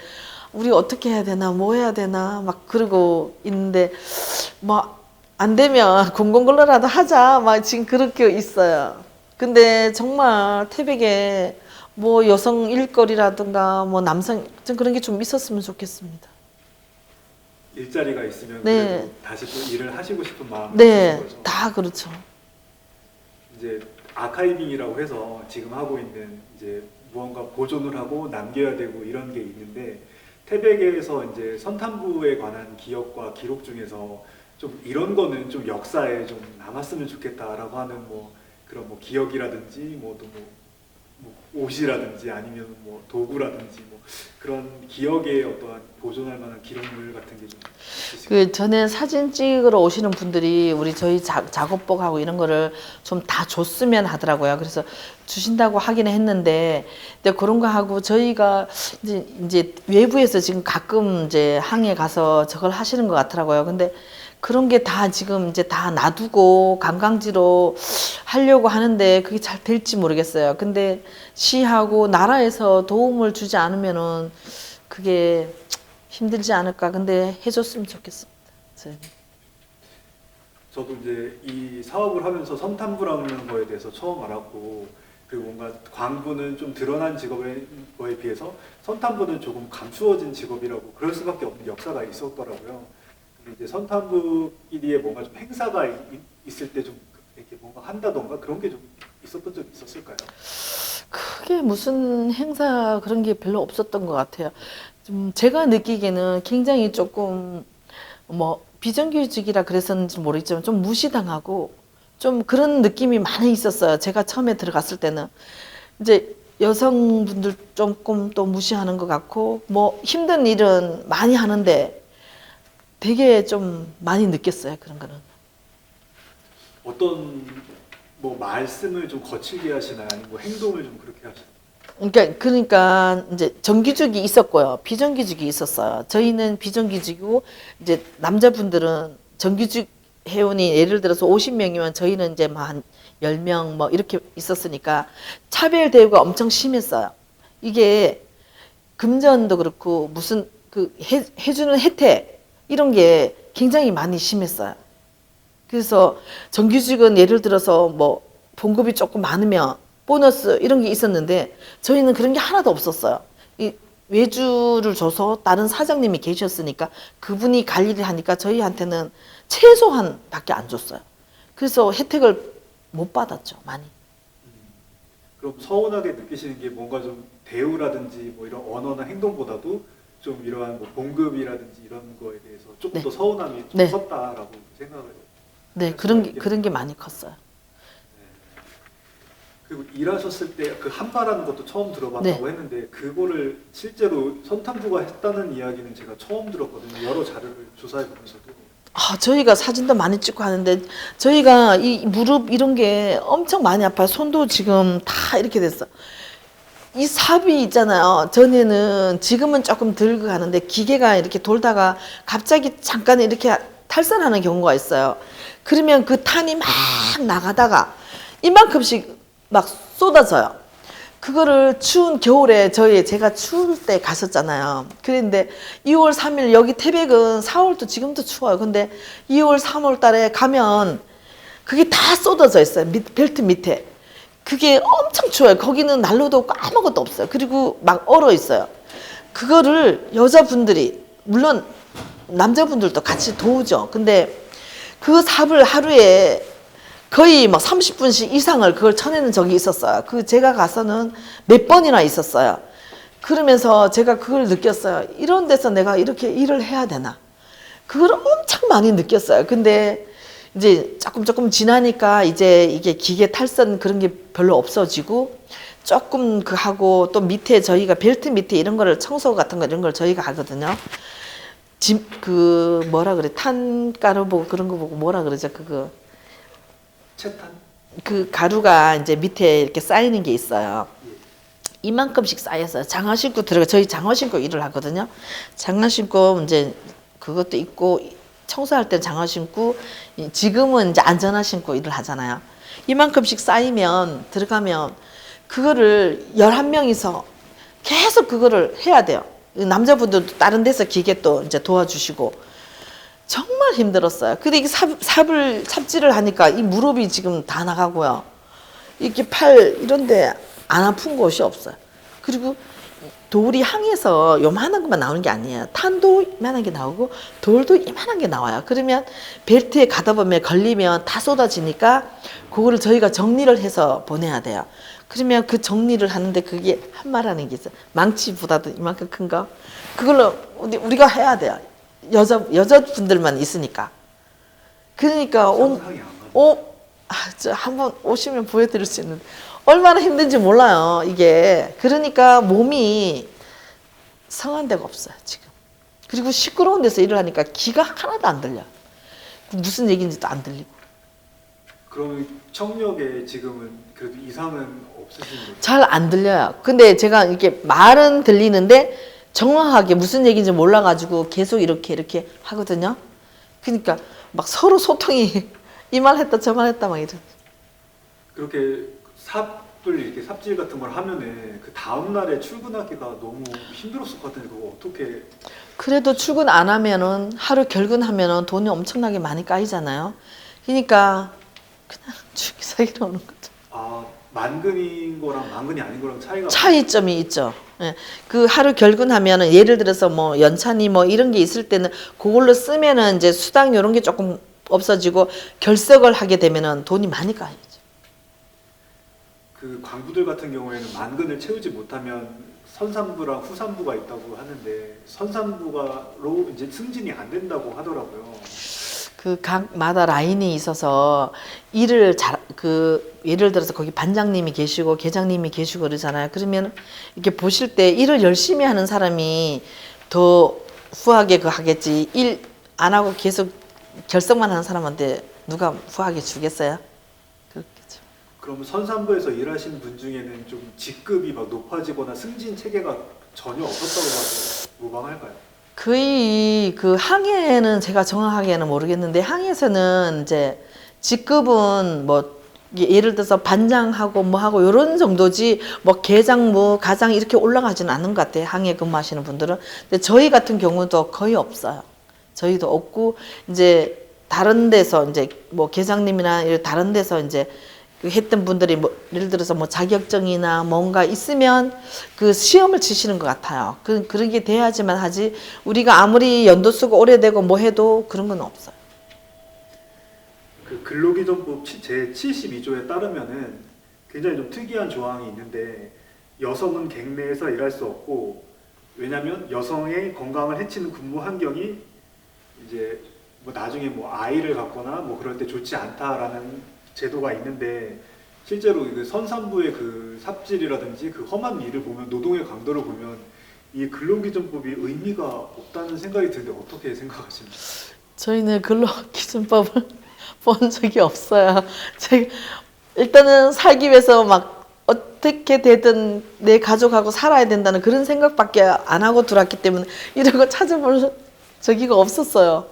우리 어떻게 해야 되나 뭐 해야 되나 막 그러고 있는데 뭐 안 되면 공공근로라도 하자 막 지금 그렇게 있어요. 근데 정말 태백에 뭐 여성 일거리라든가 뭐 남성 좀 그런 게 좀 있었으면 좋겠습니다. 일자리가 있으면 네. 그래도 다시 또 일을 하시고 싶은 마음이 네, 있으신 거죠. 다 그렇죠. 이제 아카이빙이라고 해서 지금 하고 있는 이제 무언가 보존을 하고 남겨야 되고 이런 게 있는데 태백에서 이제 선탄부에 관한 기억과 기록 중에서 좀 이런 거는 좀 역사에 좀 남았으면 좋겠다라고 하는 뭐 그런 뭐 기억이라든지 뭐 또 뭐 옷이라든지 아니면 뭐 도구라든지 뭐 그런 기억에 어떠한 보존할 만한 기록물 같은 게 좀 있으실까요? 그 전에 사진 찍으러 오시는 분들이 우리 저희 작업복하고 이런 거를 좀 다 줬으면 하더라고요. 그래서 주신다고 하기는 했는데, 근데 그런 거 하고 저희가 이제 외부에서 지금 가끔 이제 항에 가서 저걸 하시는 것 같더라고요. 근데 그런 게 다 지금 이제 다 놔두고 관광지로 하려고 하는데 그게 잘 될지 모르겠어요. 근데 시하고 나라에서 도움을 주지 않으면은 그게 힘들지 않을까. 근데 해줬으면 좋겠습니다. 저희는. 저도 이제 이 사업을 하면서 선탄부라는 거에 대해서 처음 알았고 그리고 뭔가 광부는 좀 드러난 직업에 비해서 선탄부는 조금 감추어진 직업이라고 그럴 수밖에 없는 역사가 있었더라고요. 근데 이제 선탄부끼리의 뭔가 좀 행사가 있을 때 좀 이렇게 뭔가 한다던가 그런 게 좀 있었던 적 있었을까요? 크게 무슨 행사 그런 게 별로 없었던 것 같아요. 좀 제가 느끼기에는 굉장히 조금 뭐 비정규직이라 그랬었는지 모르겠지만 좀 무시당하고 좀 그런 느낌이 많이 있었어요. 제가 처음에 들어갔을 때는 이제 여성분들 조금 또 무시하는 것 같고 뭐 힘든 일은 많이 하는데 되게 좀 많이 느꼈어요. 그런 거는. 어떤 뭐 말씀을 좀 거칠게 하시나요? 아니면 뭐 행동을 좀 그렇게 하시나요? 그러니까 이제 정규직이 있었고요. 비정규직이 있었어요. 저희는 비정규직이고 이제 남자분들은 정규직 회원이 예를 들어서 50명이면 저희는 이제 뭐 한 10명 뭐 이렇게 있었으니까 차별 대우가 엄청 심했어요. 이게 금전도 그렇고 무슨 그 해주는 혜택 이런 게 굉장히 많이 심했어요. 그래서 정규직은 예를 들어서 뭐 봉급이 조금 많으면 보너스 이런 게 있었는데 저희는 그런 게 하나도 없었어요. 이 외주를 줘서 다른 사장님이 계셨으니까 그분이 관리를 하니까 저희한테는 최소한 밖에 안 줬어요. 그래서 혜택을 못 받았죠, 많이. 그럼 서운하게 느끼시는 게 뭔가 좀 대우라든지 뭐 이런 언어나 행동보다도 좀 이러한 뭐 봉급이라든지 이런 거에 대해서 조금 네. 더 서운함이 좀 네. 컸다라고 생각을 네, 그런 게 많이 컸어요. 그리고 일하셨을 때 그 한바라는 것도 처음 들어봤다고 네. 했는데 그거를 실제로 선탄부가 했다는 이야기는 제가 처음 들었거든요. 여러 자료를 조사해 보면서도. 저희가 사진도 많이 찍고 하는데 저희가 이 무릎 이런 게 엄청 많이 아파요. 손도 지금 다 이렇게 됐어. 이 삽이 있잖아요. 전에는 지금은 조금 덜 가는데 기계가 이렇게 돌다가 갑자기 잠깐 이렇게 탈선하는 경우가 있어요. 그러면 그 탄이 막 나가다가 이만큼씩 막 쏟아져요. 그거를 추운 겨울에 제가 추울 때 갔었잖아요. 그런데 2월 3일 여기 태백은 4월도 지금도 추워요. 근데 2월 3월 달에 가면 그게 다 쏟아져 있어요. 벨트 밑에. 그게 엄청 추워요. 거기는 난로도 없고 아무것도 없어요. 그리고 막 얼어 있어요. 그거를 여자분들이 물론 남자분들도 같이 도우죠. 근데 그 삽을 하루에 거의 막 30분씩 이상을 그걸 쳐내는 적이 있었어요. 제가 가서는 몇 번이나 있었어요. 그러면서 제가 그걸 느꼈어요. 이런 데서 내가 이렇게 일을 해야 되나? 그걸 엄청 많이 느꼈어요. 근데 이제 조금 지나니까 이제 이게 기계 탈선 그런 게 별로 없어지고 조금 그 하고 또 밑에 저희가 벨트 밑에 이런 거를 청소 같은 거 이런 걸 저희가 하거든요. 그 뭐라 그래? 탄가루 보고 그런 거 보고 뭐라 그러죠? 그거. 채탄? 그 가루가 이제 밑에 이렇게 쌓이는 게 있어요. 이만큼씩 쌓였어요. 장화 신고 저희 장화 신고 일을 하거든요. 장화 신고 이제 그것도 있고 청소할 때 장화 신고 지금은 이제 안전화 신고 일을 하잖아요. 이만큼씩 쌓이면 들어가면 그거를 11명이서 계속 그거를 해야 돼요. 남자분들도 다른 데서 기계 또 이제 도와주시고 정말 힘들었어요. 근데 이게 삽질을 하니까 이 무릎이 지금 다 나가고요. 이렇게 팔 이런데 안 아픈 곳이 없어요. 그리고 돌이 항에서 요만한 것만 나오는 게 아니에요. 탄도 이만한 게 나오고 돌도 이만한 게 나와요. 그러면 벨트에 가다 보면 걸리면 다 쏟아지니까 그거를 저희가 정리를 해서 보내야 돼요. 그러면 그 정리를 하는데 그게 한마라는 게 있어요. 망치보다도 이만큼 큰 거. 그걸로 우리가 해야 돼요. 여자분들만 있으니까. 그러니까 상상이 안 가요. 저 한번 오시면 보여드릴 수 있는데 얼마나 힘든지 몰라요. 이게 그러니까 몸이 성한 데가 없어요 지금. 그리고 시끄러운 데서 일을 하니까 귀가 하나도 안 들려. 무슨 얘기인지도 안 들리고. 그럼 청력에 지금은 그래도 이상은 없으신 거죠? 잘 안 들려요. 근데 제가 이렇게 말은 들리는데 정확하게 무슨 얘기인지 몰라가지고 계속 이렇게 하거든요. 그러니까 막 서로 소통이 이 말 했다 저 말 했다 막 이런. 그렇게 삽을 이렇게 삽질 같은 걸 하면은 그 다음 날에 출근하기가 너무 힘들었을 것 같은데 그거 어떻게? 그래도 출근 안 하면은 하루 결근하면은 돈이 엄청나게 많이 까이잖아요. 그러니까 그냥 주기사기로 오는 거죠. 아, 만근인 거랑 만근이 아닌 거랑 차이가 차이점이 있죠. 예. 그 하루 결근하면은 예를 들어서 뭐 연찬이 뭐 이런 게 있을 때는 그걸로 쓰면은 이제 수당 이런 게 조금 없어지고 결석을 하게 되면은 돈이 많이 까이죠. 그 광부들 같은 경우에는 만근을 채우지 못하면 선산부랑 후산부가 있다고 하는데 선산부가로 이제 승진이 안 된다고 하더라고요. 그 각마다 라인이 있어서 일을 예를 들어서 거기 반장님이 계시고 계장님이 계시고 그러잖아요. 그러면 이렇게 보실 때 일을 열심히 하는 사람이 더 후하게 하겠지. 일 안 하고 계속 결석만 하는 사람한테 누가 후하게 주겠어요? 그렇겠죠. 그럼 선산부에서 일하시는 분 중에는 좀 직급이 막 높아지거나 승진 체계가 전혀 없었다고 봐도 무방할까요? 거의 그 항해는 제가 정확하게는 모르겠는데 항해에서는 이제 직급은 뭐 예를 들어서 반장하고 뭐하고 이런 정도지 뭐 계장무 가장 이렇게 올라가지는 않는 것 같아요. 항해 근무하시는 분들은. 근데 저희 같은 경우도 거의 없어요. 저희도 없고 이제 다른 데서 이제 뭐 계장님이나 이런 다른 데서 이제 했던 분들이 뭐 예를 들어서 뭐 자격증이나 뭔가 있으면 그 시험을 치시는 것 같아요. 그런 게 돼야지만 하지 우리가 아무리 연도 쓰고 오래되고 뭐 해도 그런 건 없어요. 그 근로기준법 제 72조에 따르면은 굉장히 좀 특이한 조항이 있는데 여성은 객내에서 일할 수 없고 왜냐하면 여성의 건강을 해치는 근무 환경이 이제 뭐 나중에 뭐 아이를 갖거나 뭐 그럴 때 좋지 않다라는 제도가 있는데 실제로 그 선산부의 그 삽질이라든지 그 험한 일을 보면 노동의 강도를 보면 이 근로기준법이 의미가 없다는 생각이 드는데 어떻게 생각하십니까? 저희는 근로기준법을 본 적이 없어요. 제가 일단은 살기 위해서 막 어떻게 되든 내 가족하고 살아야 된다는 그런 생각밖에 안 하고 들어왔기 때문에 이런 거 찾아볼 적이 없었어요.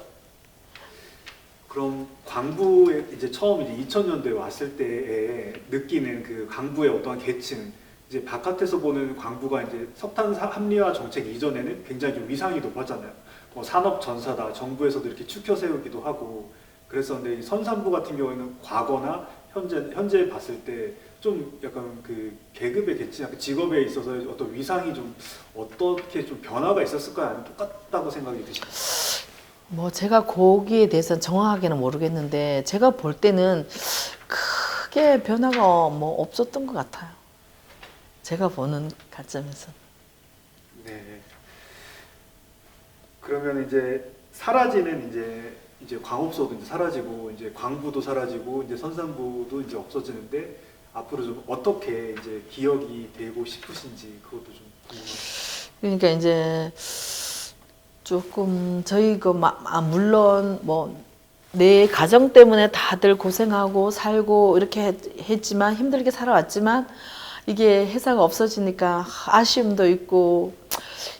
그럼 광부에 이제 처음 이제 2000년대에 왔을 때에 느끼는 그 광부의 어떠한 계층 이제 바깥에서 보는 광부가 이제 석탄 합리화 정책 이전에는 굉장히 좀 위상이 높았잖아요. 뭐 산업 전사다 정부에서도 이렇게 추켜 세우기도 하고 그랬었는데 이 선산부 같은 경우에는 과거나 현재 봤을 때 좀 약간 그 계급의 계층, 약간 직업에 있어서 어떤 위상이 좀 어떻게 좀 변화가 있었을까요? 아니면 똑같다고 생각이 드시나요? 뭐 제가 거기에 대해서는 정확하게는 모르겠는데 제가 볼 때는 크게 변화가 뭐 없었던 것 같아요. 제가 보는 관점에서. 네. 그러면 이제 사라지는 이제 광업소도 이제 사라지고 이제 광부도 사라지고 이제 선산부도 이제 없어지는데 앞으로 좀 어떻게 이제 기억이 되고 싶으신지 그것도 좀 궁금합니다. 그러니까 이제 조금 저희 물론 뭐 내 가정 때문에 다들 고생하고 살고 이렇게 했지만 힘들게 살아왔지만 이게 회사가 없어지니까 아쉬움도 있고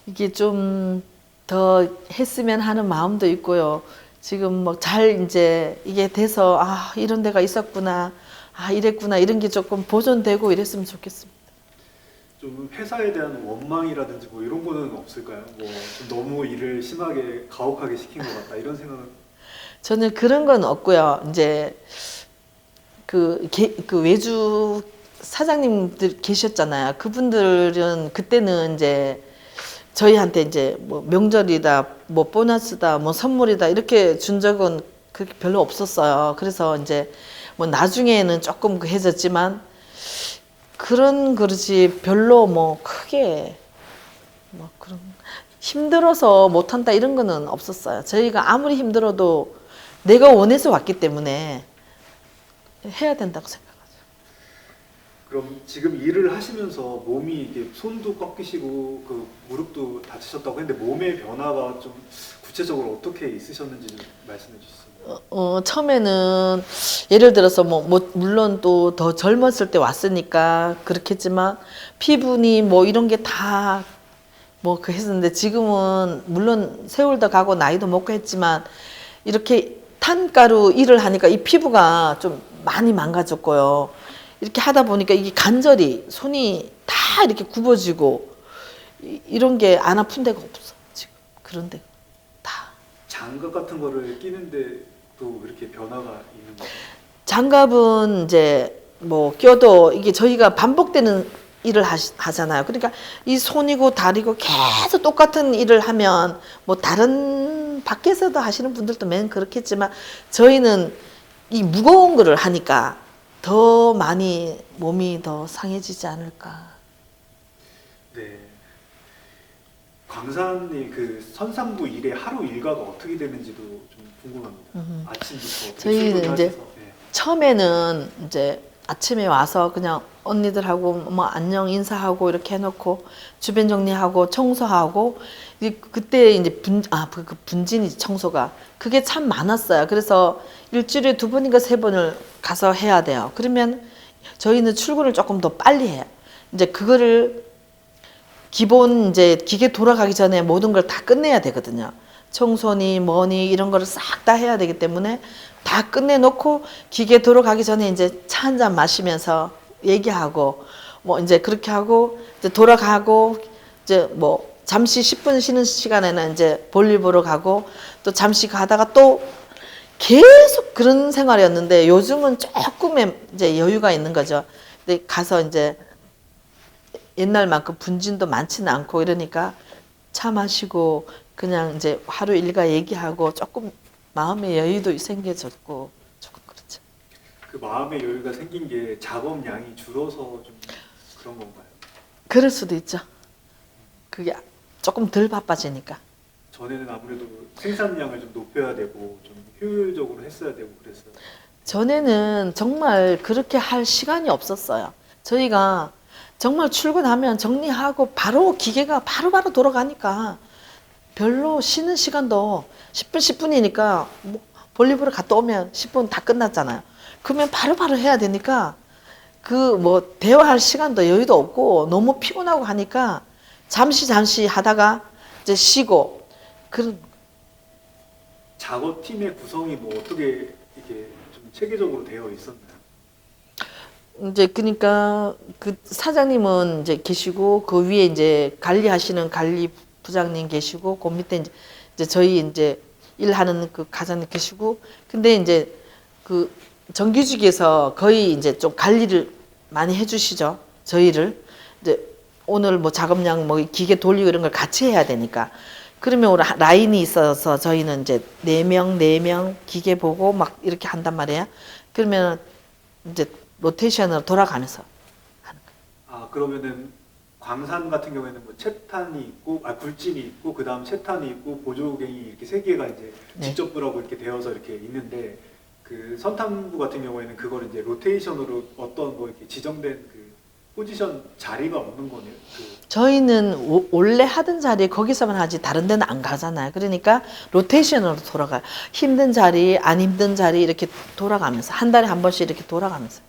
이게 좀 더 했으면 하는 마음도 있고요. 지금 뭐 잘 이제 이게 돼서 이런 데가 있었구나, 이랬구나 이런 게 조금 보존되고 이랬으면 좋겠습니다. 좀 회사에 대한 원망이라든지 뭐 이런 거는 없을까요? 뭐 좀 너무 일을 심하게 가혹하게 시킨 것 같다 이런 생각은. 저는 그런 건 없고요. 이제 그 외주 사장님들 계셨잖아요. 그분들은 그때는 이제 저희한테 이제 뭐 명절이다, 뭐 보너스다, 뭐 선물이다 이렇게 준 적은 그렇게 별로 없었어요. 그래서 이제 뭐 나중에는 조금 해졌지만 그런 그릇이 별로 뭐 크게 뭐 그런 힘들어서 못한다 이런 거는 없었어요. 저희가 아무리 힘들어도 내가 원해서 왔기 때문에 해야 된다고 생각하죠. 그럼 지금 일을 하시면서 몸이 이게 손도 꺾이시고 그 무릎도 다치셨다고 했는데 몸의 변화가 좀 구체적으로 어떻게 있으셨는지 좀 말씀해 주시죠. 처음에는 예를 들어서 뭐 물론 또 더 젊었을 때 왔으니까 그렇겠지만 피부니 뭐 이런 게 다 뭐 그 했었는데 지금은 물론 세월도 가고 나이도 먹고 했지만 이렇게 탄가루 일을 하니까 이 피부가 좀 많이 망가졌고요. 이렇게 하다 보니까 이게 간절히 손이 다 이렇게 굽어지고 이런 게 안 아픈 데가 없어 지금 그런 데가 다. 장갑 같은 거를 끼는데 또 이렇게 변화가 있는 거죠. 장갑은 이제 뭐 껴도 이게 저희가 반복되는 일을 하잖아요. 그러니까 이 손이고 다리고 계속 똑같은 일을 하면 뭐 다른 밖에서도 하시는 분들도 맨 그렇겠지만 저희는 이 무거운 거를 하니까 더 많이 몸이 더 상해지지 않을까. 네. 광산이 그 선상부 일의 하루 일과가 어떻게 되는지도 좀 궁금합니다. 아침부터 어떻게 저희는 출근을 이제 하셔서. 네. 처음에는 이제 아침에 와서 그냥 언니들하고 뭐 안녕 인사하고 이렇게 해놓고 주변 정리하고 청소하고 그때 이제 그 분진이 청소가 그게 참 많았어요. 그래서 일주일에 2번인가 3번을 가서 해야 돼요. 그러면 저희는 출근을 조금 더 빨리 해요. 이제 그거를 기본 이제 기계 돌아가기 전에 모든 걸 다 끝내야 되거든요. 청소니 뭐니 이런 거를 싹 다 해야 되기 때문에 다 끝내놓고 기계 돌아가기 전에 이제 차 한 잔 마시면서 얘기하고 뭐 이제 그렇게 하고 이제 돌아가고 이제 뭐 잠시 10분 쉬는 시간에는 이제 볼일 보러 가고 또 잠시 가다가 또 계속 그런 생활이었는데 요즘은 조금의 이제 여유가 있는 거죠. 근데 가서 이제 옛날만큼 분진도 많지는 않고 이러니까 차 마시고 그냥 이제 하루 일과 얘기하고 조금 마음의 여유도 생겨졌고 조금 그렇죠. 그 마음의 여유가 생긴 게 작업량이 줄어서 좀 그런 건가요? 그럴 수도 있죠. 그게 조금 덜 바빠지니까. 전에는 아무래도 생산량을 좀 높여야 되고 좀 효율적으로 했어야 되고 그랬어요. 전에는 정말 그렇게 할 시간이 없었어요. 저희가 정말 출근하면 정리하고 바로 기계가 바로바로 돌아가니까 별로 쉬는 시간도 10분, 10분이니까 뭐 볼일보러 갔다 오면 10분 다 끝났잖아요. 그러면 바로바로 해야 되니까 그 뭐 대화할 시간도 여유도 없고 너무 피곤하고 하니까 잠시 하다가 이제 쉬고 그런. 작업팀의 구성이 뭐 어떻게 이게 좀 체계적으로 되어 있었나요? 이제 그러니까 그 사장님은 이제 계시고 그 위에 이제 관리하시는 관리 부장님 계시고 그 밑에 이제 저희 이제 일하는 그 과장님 계시고 근데 이제 그 정규직에서 거의 이제 좀 관리를 많이 해주시죠. 저희를 이제 오늘 뭐 작업량 뭐 기계 돌리고 이런 걸 같이 해야 되니까 그러면 라인이 있어서 저희는 이제 4명 기계 보고 막 이렇게 한단 말이에요. 그러면 이제 로테이션으로 돌아가면서 하는 거예요. 아 그러면은 광산 같은 경우에는 뭐 채탄이 있고 굴진이 있고 그 다음 채탄이 있고 보조갱이 이렇게 3개가 이제 네. 직접 부라고 이렇게 되어서 이렇게 있는데 그 선탕부 같은 경우에는 그걸 이제 로테이션으로 어떤 뭐 이렇게 지정된 그 포지션 자리가 없는 거네요. 저희는 원래 하던 자리 거기서만 하지 다른 데는 안 가잖아요. 그러니까 로테이션으로 돌아가요. 힘든 자리, 안 힘든 자리 이렇게 돌아가면서 한 달에 한 번씩 이렇게 돌아가면서.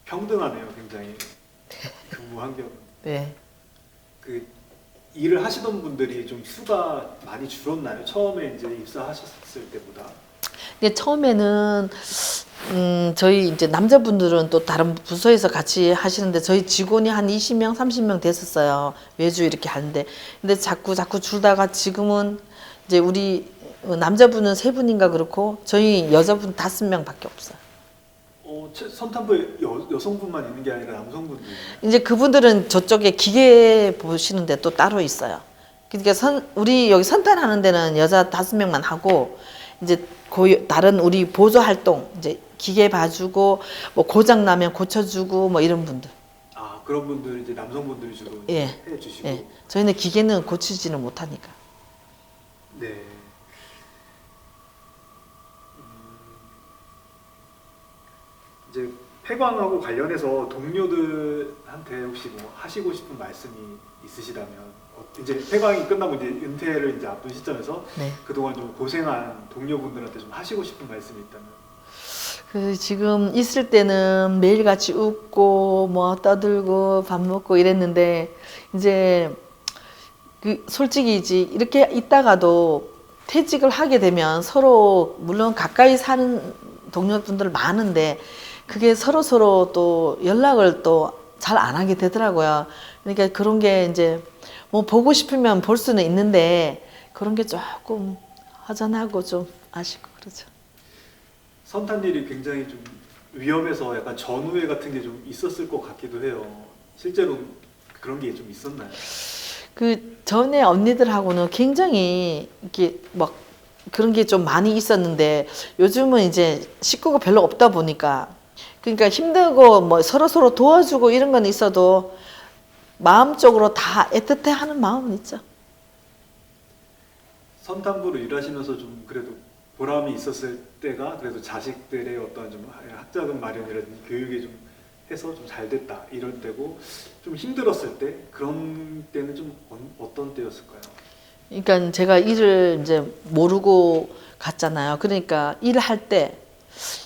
평등하네요, 굉장히 근무 환경은. 네. 그 일을 하시던 분들이 좀 수가 많이 줄었나요? 처음에 이제 입사하셨을 때보다? 근데 처음에는 저희 이제 남자분들은 또 다른 부서에서 같이 하시는데 저희 직원이 한 20명, 30명 됐었어요. 매주 이렇게 하는데. 근데 자꾸 줄다가 지금은 이제 우리 남자분은 3분인가 그렇고 저희 여자분 5명밖에 없어요. 선탄부에 여성분만 있는 게 아니라 남성분도 있나요? 이제 그분들은 저쪽에 기계 보시는데 또 따로 있어요. 그러니까 우리 여기 선탄하는 데는 여자 5명만 하고 이제 다른 우리 보조 활동 이제 기계 봐주고 뭐 고장 나면 고쳐주고 뭐 이런 분들. 아, 그런 분들 이제 남성분들이 주로 예. 해주시고. 예. 저희는 기계는 고치지는 못하니까. 네. 이제 폐광하고 관련해서 동료들한테 혹시 뭐 하시고 싶은 말씀이 있으시다면 이제 폐광이 끝나고 이제 은퇴를 이제 앞둔 시점에서 네. 그동안 좀 고생한 동료분들한테 좀 하시고 싶은 말씀이 있다면. 그 지금 있을 때는 매일같이 웃고 뭐 떠들고 밥 먹고 이랬는데 이제 그 솔직히지 이렇게 있다가도 퇴직을 하게 되면 서로 물론 가까이 사는 동료분들 많은데 그게 서로 또 연락을 또 잘 안 하게 되더라고요. 그러니까 그런 게 이제 뭐 보고 싶으면 볼 수는 있는데 그런 게 조금 허전하고 좀 아쉽고 그러죠. 선탄일이 굉장히 좀 위험해서 약간 전우회 같은 게 좀 있었을 것 같기도 해요. 실제로 그런 게 좀 있었나요? 그 전에 언니들하고는 굉장히 이렇게 막 그런 게 좀 많이 있었는데 요즘은 이제 식구가 별로 없다 보니까 그러니까 힘들고 뭐 서로 도와주고 이런 건 있어도 마음적으로 다 애틋해 하는 마음은 있죠. 선탄부로 일하시면서 좀 그래도 보람이 있었을 때가 그래도 자식들의 어떤 좀 학자금 마련이라든지 교육에 좀 해서 좀 잘 됐다 이럴 때고 좀 힘들었을 때 그런 때는 좀 어떤 때였을까요? 그러니까 제가 일을 이제 모르고 갔잖아요. 그러니까 일을 할 때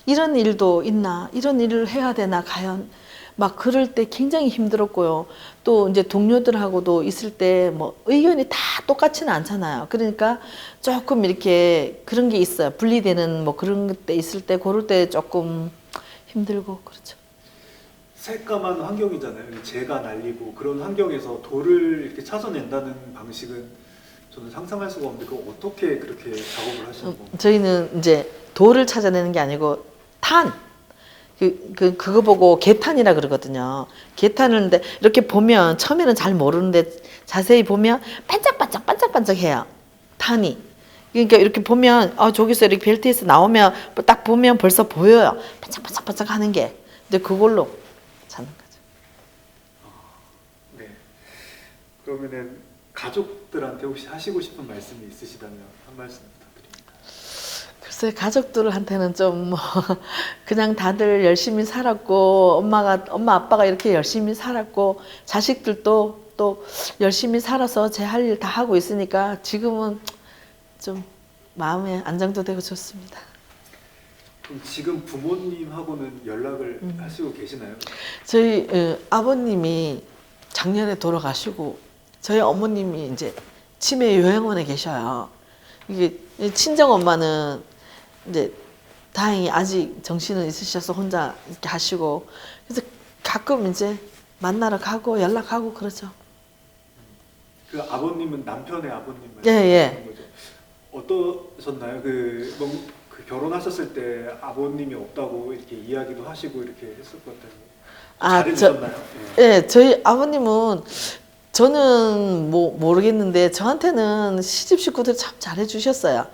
이런 일도 있나, 이런 일을 해야 되나 과연 막 그럴 때 굉장히 힘들었고요. 또 이제 동료들하고도 있을 때 뭐 의견이 다 똑같지는 않잖아요. 그러니까 조금 이렇게 그런 게 있어요. 분리되는 뭐 그런 때 있을 때 그럴 때 조금 힘들고 그렇죠. 새까만 환경이잖아요. 재가 날리고 그런 환경에서 돌을 이렇게 찾아낸다는 방식은 저는 상상할 수가 없는데 그거 어떻게 그렇게 작업을 하시는 건가요? 저희는 이제 돌을 찾아내는 게 아니고 탄. 그거 보고 개탄이라 그러거든요. 개탄을 하는데 이렇게 보면 처음에는 잘 모르는데 자세히 보면 반짝반짝 해요. 탄이. 그러니까 이렇게 보면 저기서 이렇게 벨트에서 나오면 딱 보면 벌써 보여요. 반짝반짝 하는 게. 근데 그걸로 찾는 거죠. 네. 그러면은 가족들한테 혹시 하시고 싶은 말씀이 있으시다면 한 말씀 부탁드립니다. 글쎄 가족들한테는 좀 뭐 그냥 다들 열심히 살았고 엄마 아빠가 이렇게 열심히 살았고 자식들도 또 열심히 살아서 제 할 일 다 하고 있으니까 지금은 좀 마음에 안정도 되고 좋습니다. 그럼 지금 부모님하고는 연락을 하시고 계시나요? 저희 아버님이 작년에 돌아가시고 저희 어머님이 이제 치매 요양원에 계셔요. 이게 친정 엄마는 이제 다행히 아직 정신은 있으셔서 혼자 이렇게 하시고 그래서 가끔 이제 만나러 가고 연락하고 그러죠. 그 아버님은 남편의 아버님 예. 말씀하시는 거죠? 어떠셨나요? 그 결혼하셨을 때 아버님이 없다고 이렇게 이야기도 하시고 이렇게 했을 것 같아요. 잘해주셨나요? 예, 저희 아버님은 저는 뭐 모르겠는데 저한테는 시집 식구들 참 잘해주셨어요.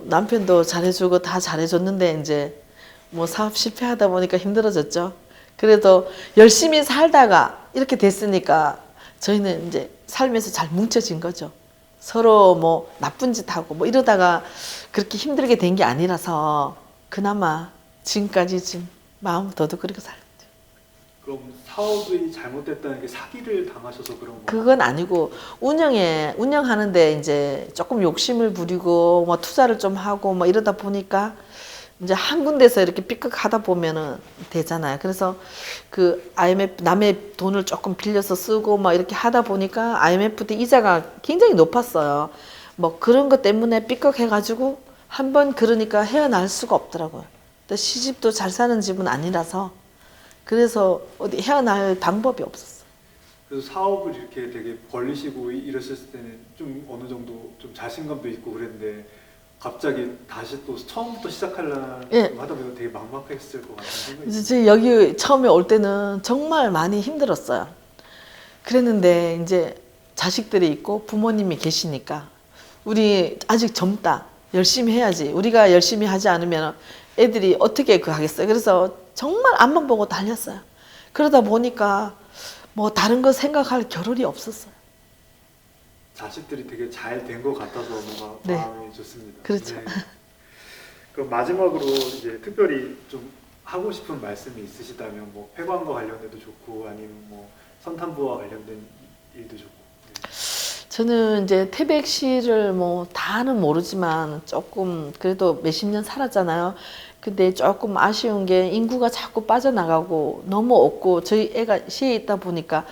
남편도 잘해주고 다 잘해줬는데 이제 뭐 사업 실패하다 보니까 힘들어졌죠. 그래도 열심히 살다가 이렇게 됐으니까 저희는 이제 살면서 잘 뭉쳐진 거죠. 서로 뭐 나쁜 짓 하고 뭐 이러다가 그렇게 힘들게 된 게 아니라서 그나마 지금까지 지금 마음 더덕거리고 살죠. 그럼 사업이 잘못됐다는 게 사기를 당하셔서 그런 건가요? 그건 아니고 운영하는데 이제 조금 욕심을 부리고 뭐 투자를 좀 하고 뭐 이러다 보니까 이제 한 군데서 이렇게 삐걱하다 보면은 되잖아요. 그래서 그 IMF 남의 돈을 조금 빌려서 쓰고 막 이렇게 하다 보니까 IMF 때 이자가 굉장히 높았어요. 뭐 그런 것 때문에 삐걱해가지고 한 번 그러니까 헤어날 수가 없더라고요. 근데 시집도 잘 사는 집은 아니라서 그래서 어디 헤어날 방법이 없었어요. 그래서 사업을 이렇게 되게 벌리시고 이러셨을 때는 좀 어느 정도 좀 자신감도 있고 그랬는데 갑자기 다시 또 처음부터 시작하려고 예. 하다 보면 되게 막막했을 것 같은 생각이 이제 제가 여기 처음에 올 때는 정말 많이 힘들었어요. 그랬는데 이제 자식들이 있고 부모님이 계시니까 우리 아직 젊다. 열심히 해야지. 우리가 열심히 하지 않으면 애들이 어떻게 그 하겠어요. 그래서 정말 앞만 보고 달렸어요. 그러다 보니까 뭐 다른 거 생각할 겨를이 없었어요. 자식들이 되게 잘 된 것 같아서 뭔가 네. 마음이 좋습니다. 그렇죠. 네. 그럼 마지막으로 이제 특별히 좀 하고 싶은 말씀이 있으시다면 뭐 폐광과 관련돼도 좋고 아니면 뭐 선탄부와 관련된 일도 좋고. 네. 저는 이제 태백시를 뭐 다는 모르지만 조금 그래도 몇십 년 살았잖아요. 근데 조금 아쉬운 게 인구가 자꾸 빠져나가고 너무 없고 저희 애가 시에 있다 보니까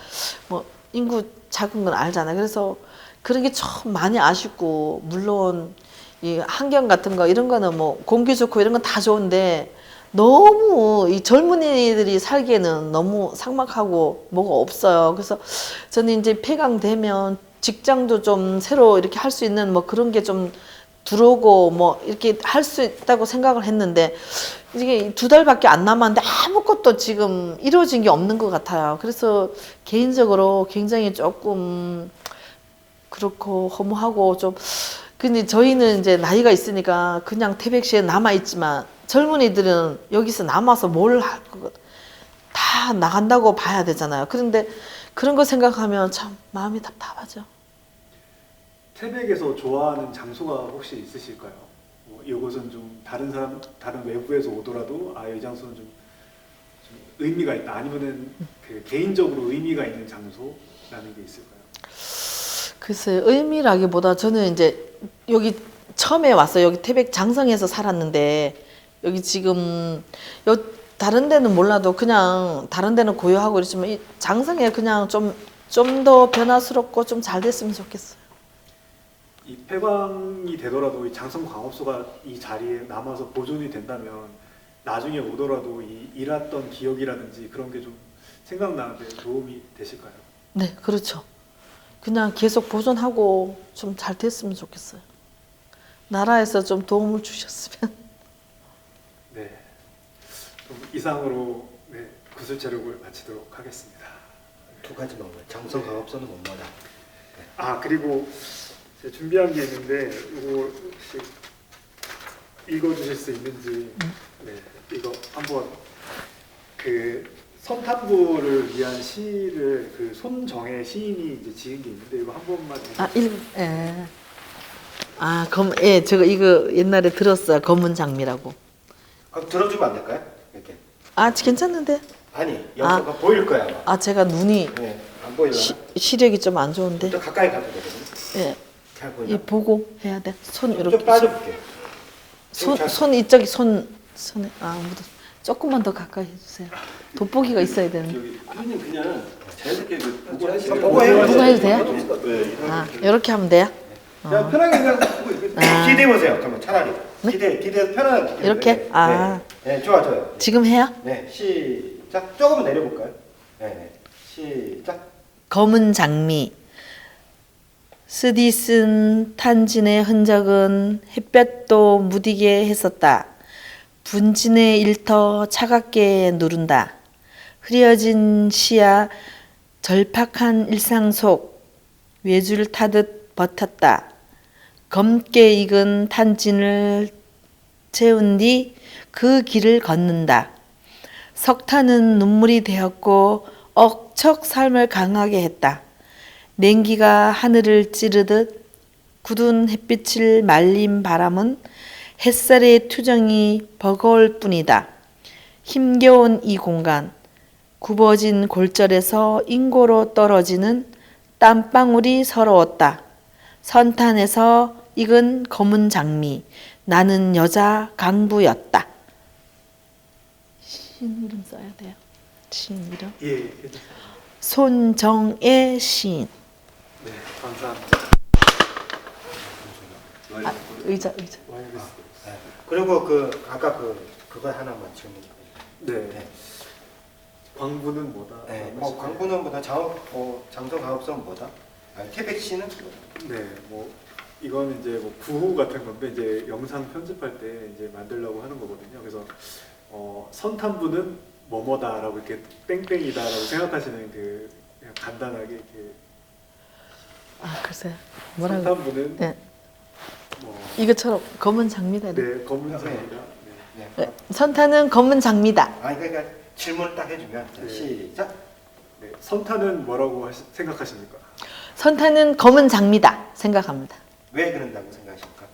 뭐 인구 작은 건 알잖아요. 그래서 그런 게 참 많이 아쉽고 물론 이 환경 같은 거 이런 거는 뭐 공기 좋고 이런 건 다 좋은데 너무 이 젊은이들이 살기에는 너무 삭막하고 뭐가 없어요. 그래서 저는 이제 폐광되면 직장도 좀 새로 이렇게 할 수 있는 뭐 그런 게 좀 들어오고 뭐 이렇게 할 수 있다고 생각을 했는데 이게 2달밖에 안 남았는데 아무것도 지금 이루어진 게 없는 것 같아요. 그래서 개인적으로 굉장히 조금 그렇고 허무하고 좀 근데 저희는 이제 나이가 있으니까 그냥 태백시에 남아 있지만 젊은이들은 여기서 남아서 뭘 할 거 다 나간다고 봐야 되잖아요. 그런데 그런 거 생각하면 참 마음이 답답하죠. 태백에서 좋아하는 장소가 혹시 있으실까요? 뭐 이곳은 좀 다른 외부에서 오더라도 이 장소는 좀 의미가 있다. 아니면은 그 개인적으로 의미가 있는 장소라는 게 있을까요? 글쎄 의미라기보다 저는 이제 여기 처음에 왔어요. 여기 태백 장성에서 살았는데 여기 지금 다른 데는 몰라도 그냥 다른 데는 고요하고 이러지만 이 장성에 그냥 좀 더 변화스럽고 좀 잘 됐으면 좋겠어요. 이 폐광이 되더라도 이 장성광업소가 이 자리에 남아서 보존이 된다면 나중에 오더라도 이 일했던 기억이라든지 그런 게 좀 생각나는데 도움이 되실까요? 네, 그렇죠. 그냥 계속 보존하고 좀 잘 됐으면 좋겠어요. 나라에서 좀 도움을 주셨으면. 네. 그럼 이상으로 구슬체력을 마치도록 하겠습니다. 2가지만 뭐 장성광업소는 뭐뭐다. 그리고 제가 준비한 게 있는데 이거 혹시 읽어주실 수 있는지. 네, 이거 한번 그 선탄부를 위한 시를 그 손정혜 시인이 이제 지은 게 있는데 이거 한 번만. 예. 예, 이거 옛날에 들었어요. 검은 장미라고. 들어주면 안 될까요? 이렇게. 괜찮은데? 아니 영상가 보일 거야 아마. 제가 눈이 네, 안 보이려나? 시력이 좀 안 좋은데. 좀 가까이 가도 되거든요. 예. 잘 이 보이나? 보고 해야 돼. 손 좀 이렇게. 빠져볼게요. 손 이쪽이 손에 조금만 더 가까이 해주세요. 돋보기가 있어야 되는데. 피디님 그냥 자연스럽게 보고 하시면 보고 해요. 보고 해도 돼요? 네. 이렇게 하면 돼요? 그냥 편하게 그냥 보고 기대 보세요. 그러면 차라리 기대서 편안하게 기대. 이렇게? 네, 좋아요. 지금 해요? 네, 시작. 조금만 내려볼까요? 네, 시작. 검은 장미 쓰디 쓴 탄진의 흔적은 햇볕도 무디게 했었다. 분진의 일터 차갑게 누른다. 흐려진 시야 절팍한 일상 속 외줄 타듯 버텼다. 검게 익은 탄진을 채운 뒤 그 길을 걷는다. 석탄은 눈물이 되었고 억척 삶을 강하게 했다. 냉기가 하늘을 찌르듯 굳은 햇빛을 말린 바람은 햇살의 투정이 버거울 뿐이다. 힘겨운 이 공간, 굽어진 골절에서 인고로 떨어지는 땀방울이 서러웠다. 선탄에서 익은 검은 장미, 나는 여자 강부였다. 시인 이름 써야 돼요. 시인 이름. 예, 해주세요. 손정혜 시인. 네, 감사합니다. 아, 의자. 와이어리스. 네. 그리고 그 아까 그거 하나만 질문. 네. 네. 광부는 뭐다? 네. 뭐 광부는 뭐다? 장소 가급성은 뭐다? 태백시는 뭐다? 네, 뭐 이거는 이제 뭐 구호 같은 건데 이제 영상 편집할 때 이제 만들려고 하는 거거든요. 그래서 선탄부는 뭐뭐다라고 이렇게 땡땡이다라고 생각하시는 그 그냥 간단하게 이렇게 아, 글쎄요. 뭐라고? 선탄부는 네. 뭐 이것처럼 검은 장미다. 네, 검은색이다. 네. 네. 선탄은 검은 장미다. 그러니까 질문을 딱 해주면 자, 네. 시작. 네. 선탄은 뭐라고 생각하십니까? 선탄은 검은 장미다 생각합니다. 왜 그런다고 생각하십니까?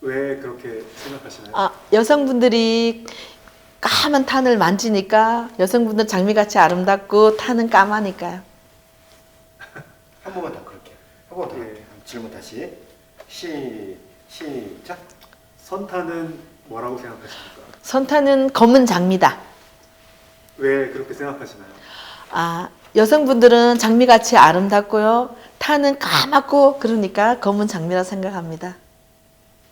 왜 그렇게 생각하시나요? 아, 여성분들이 까만 탄을 만지니까 여성분들 장미같이 아름답고 탄은 까마니까요. 한 번만 더 그럴게요. 한 번 더. 예. 질문 다시. 시작. 선탄은 뭐라고 생각하십니까? 선탄은 검은 장미다. 왜 그렇게 생각하시나요? 아, 여성분들은 장미같이 아름답고요. 탄은 까맣고 그러니까 검은 장미라 생각합니다.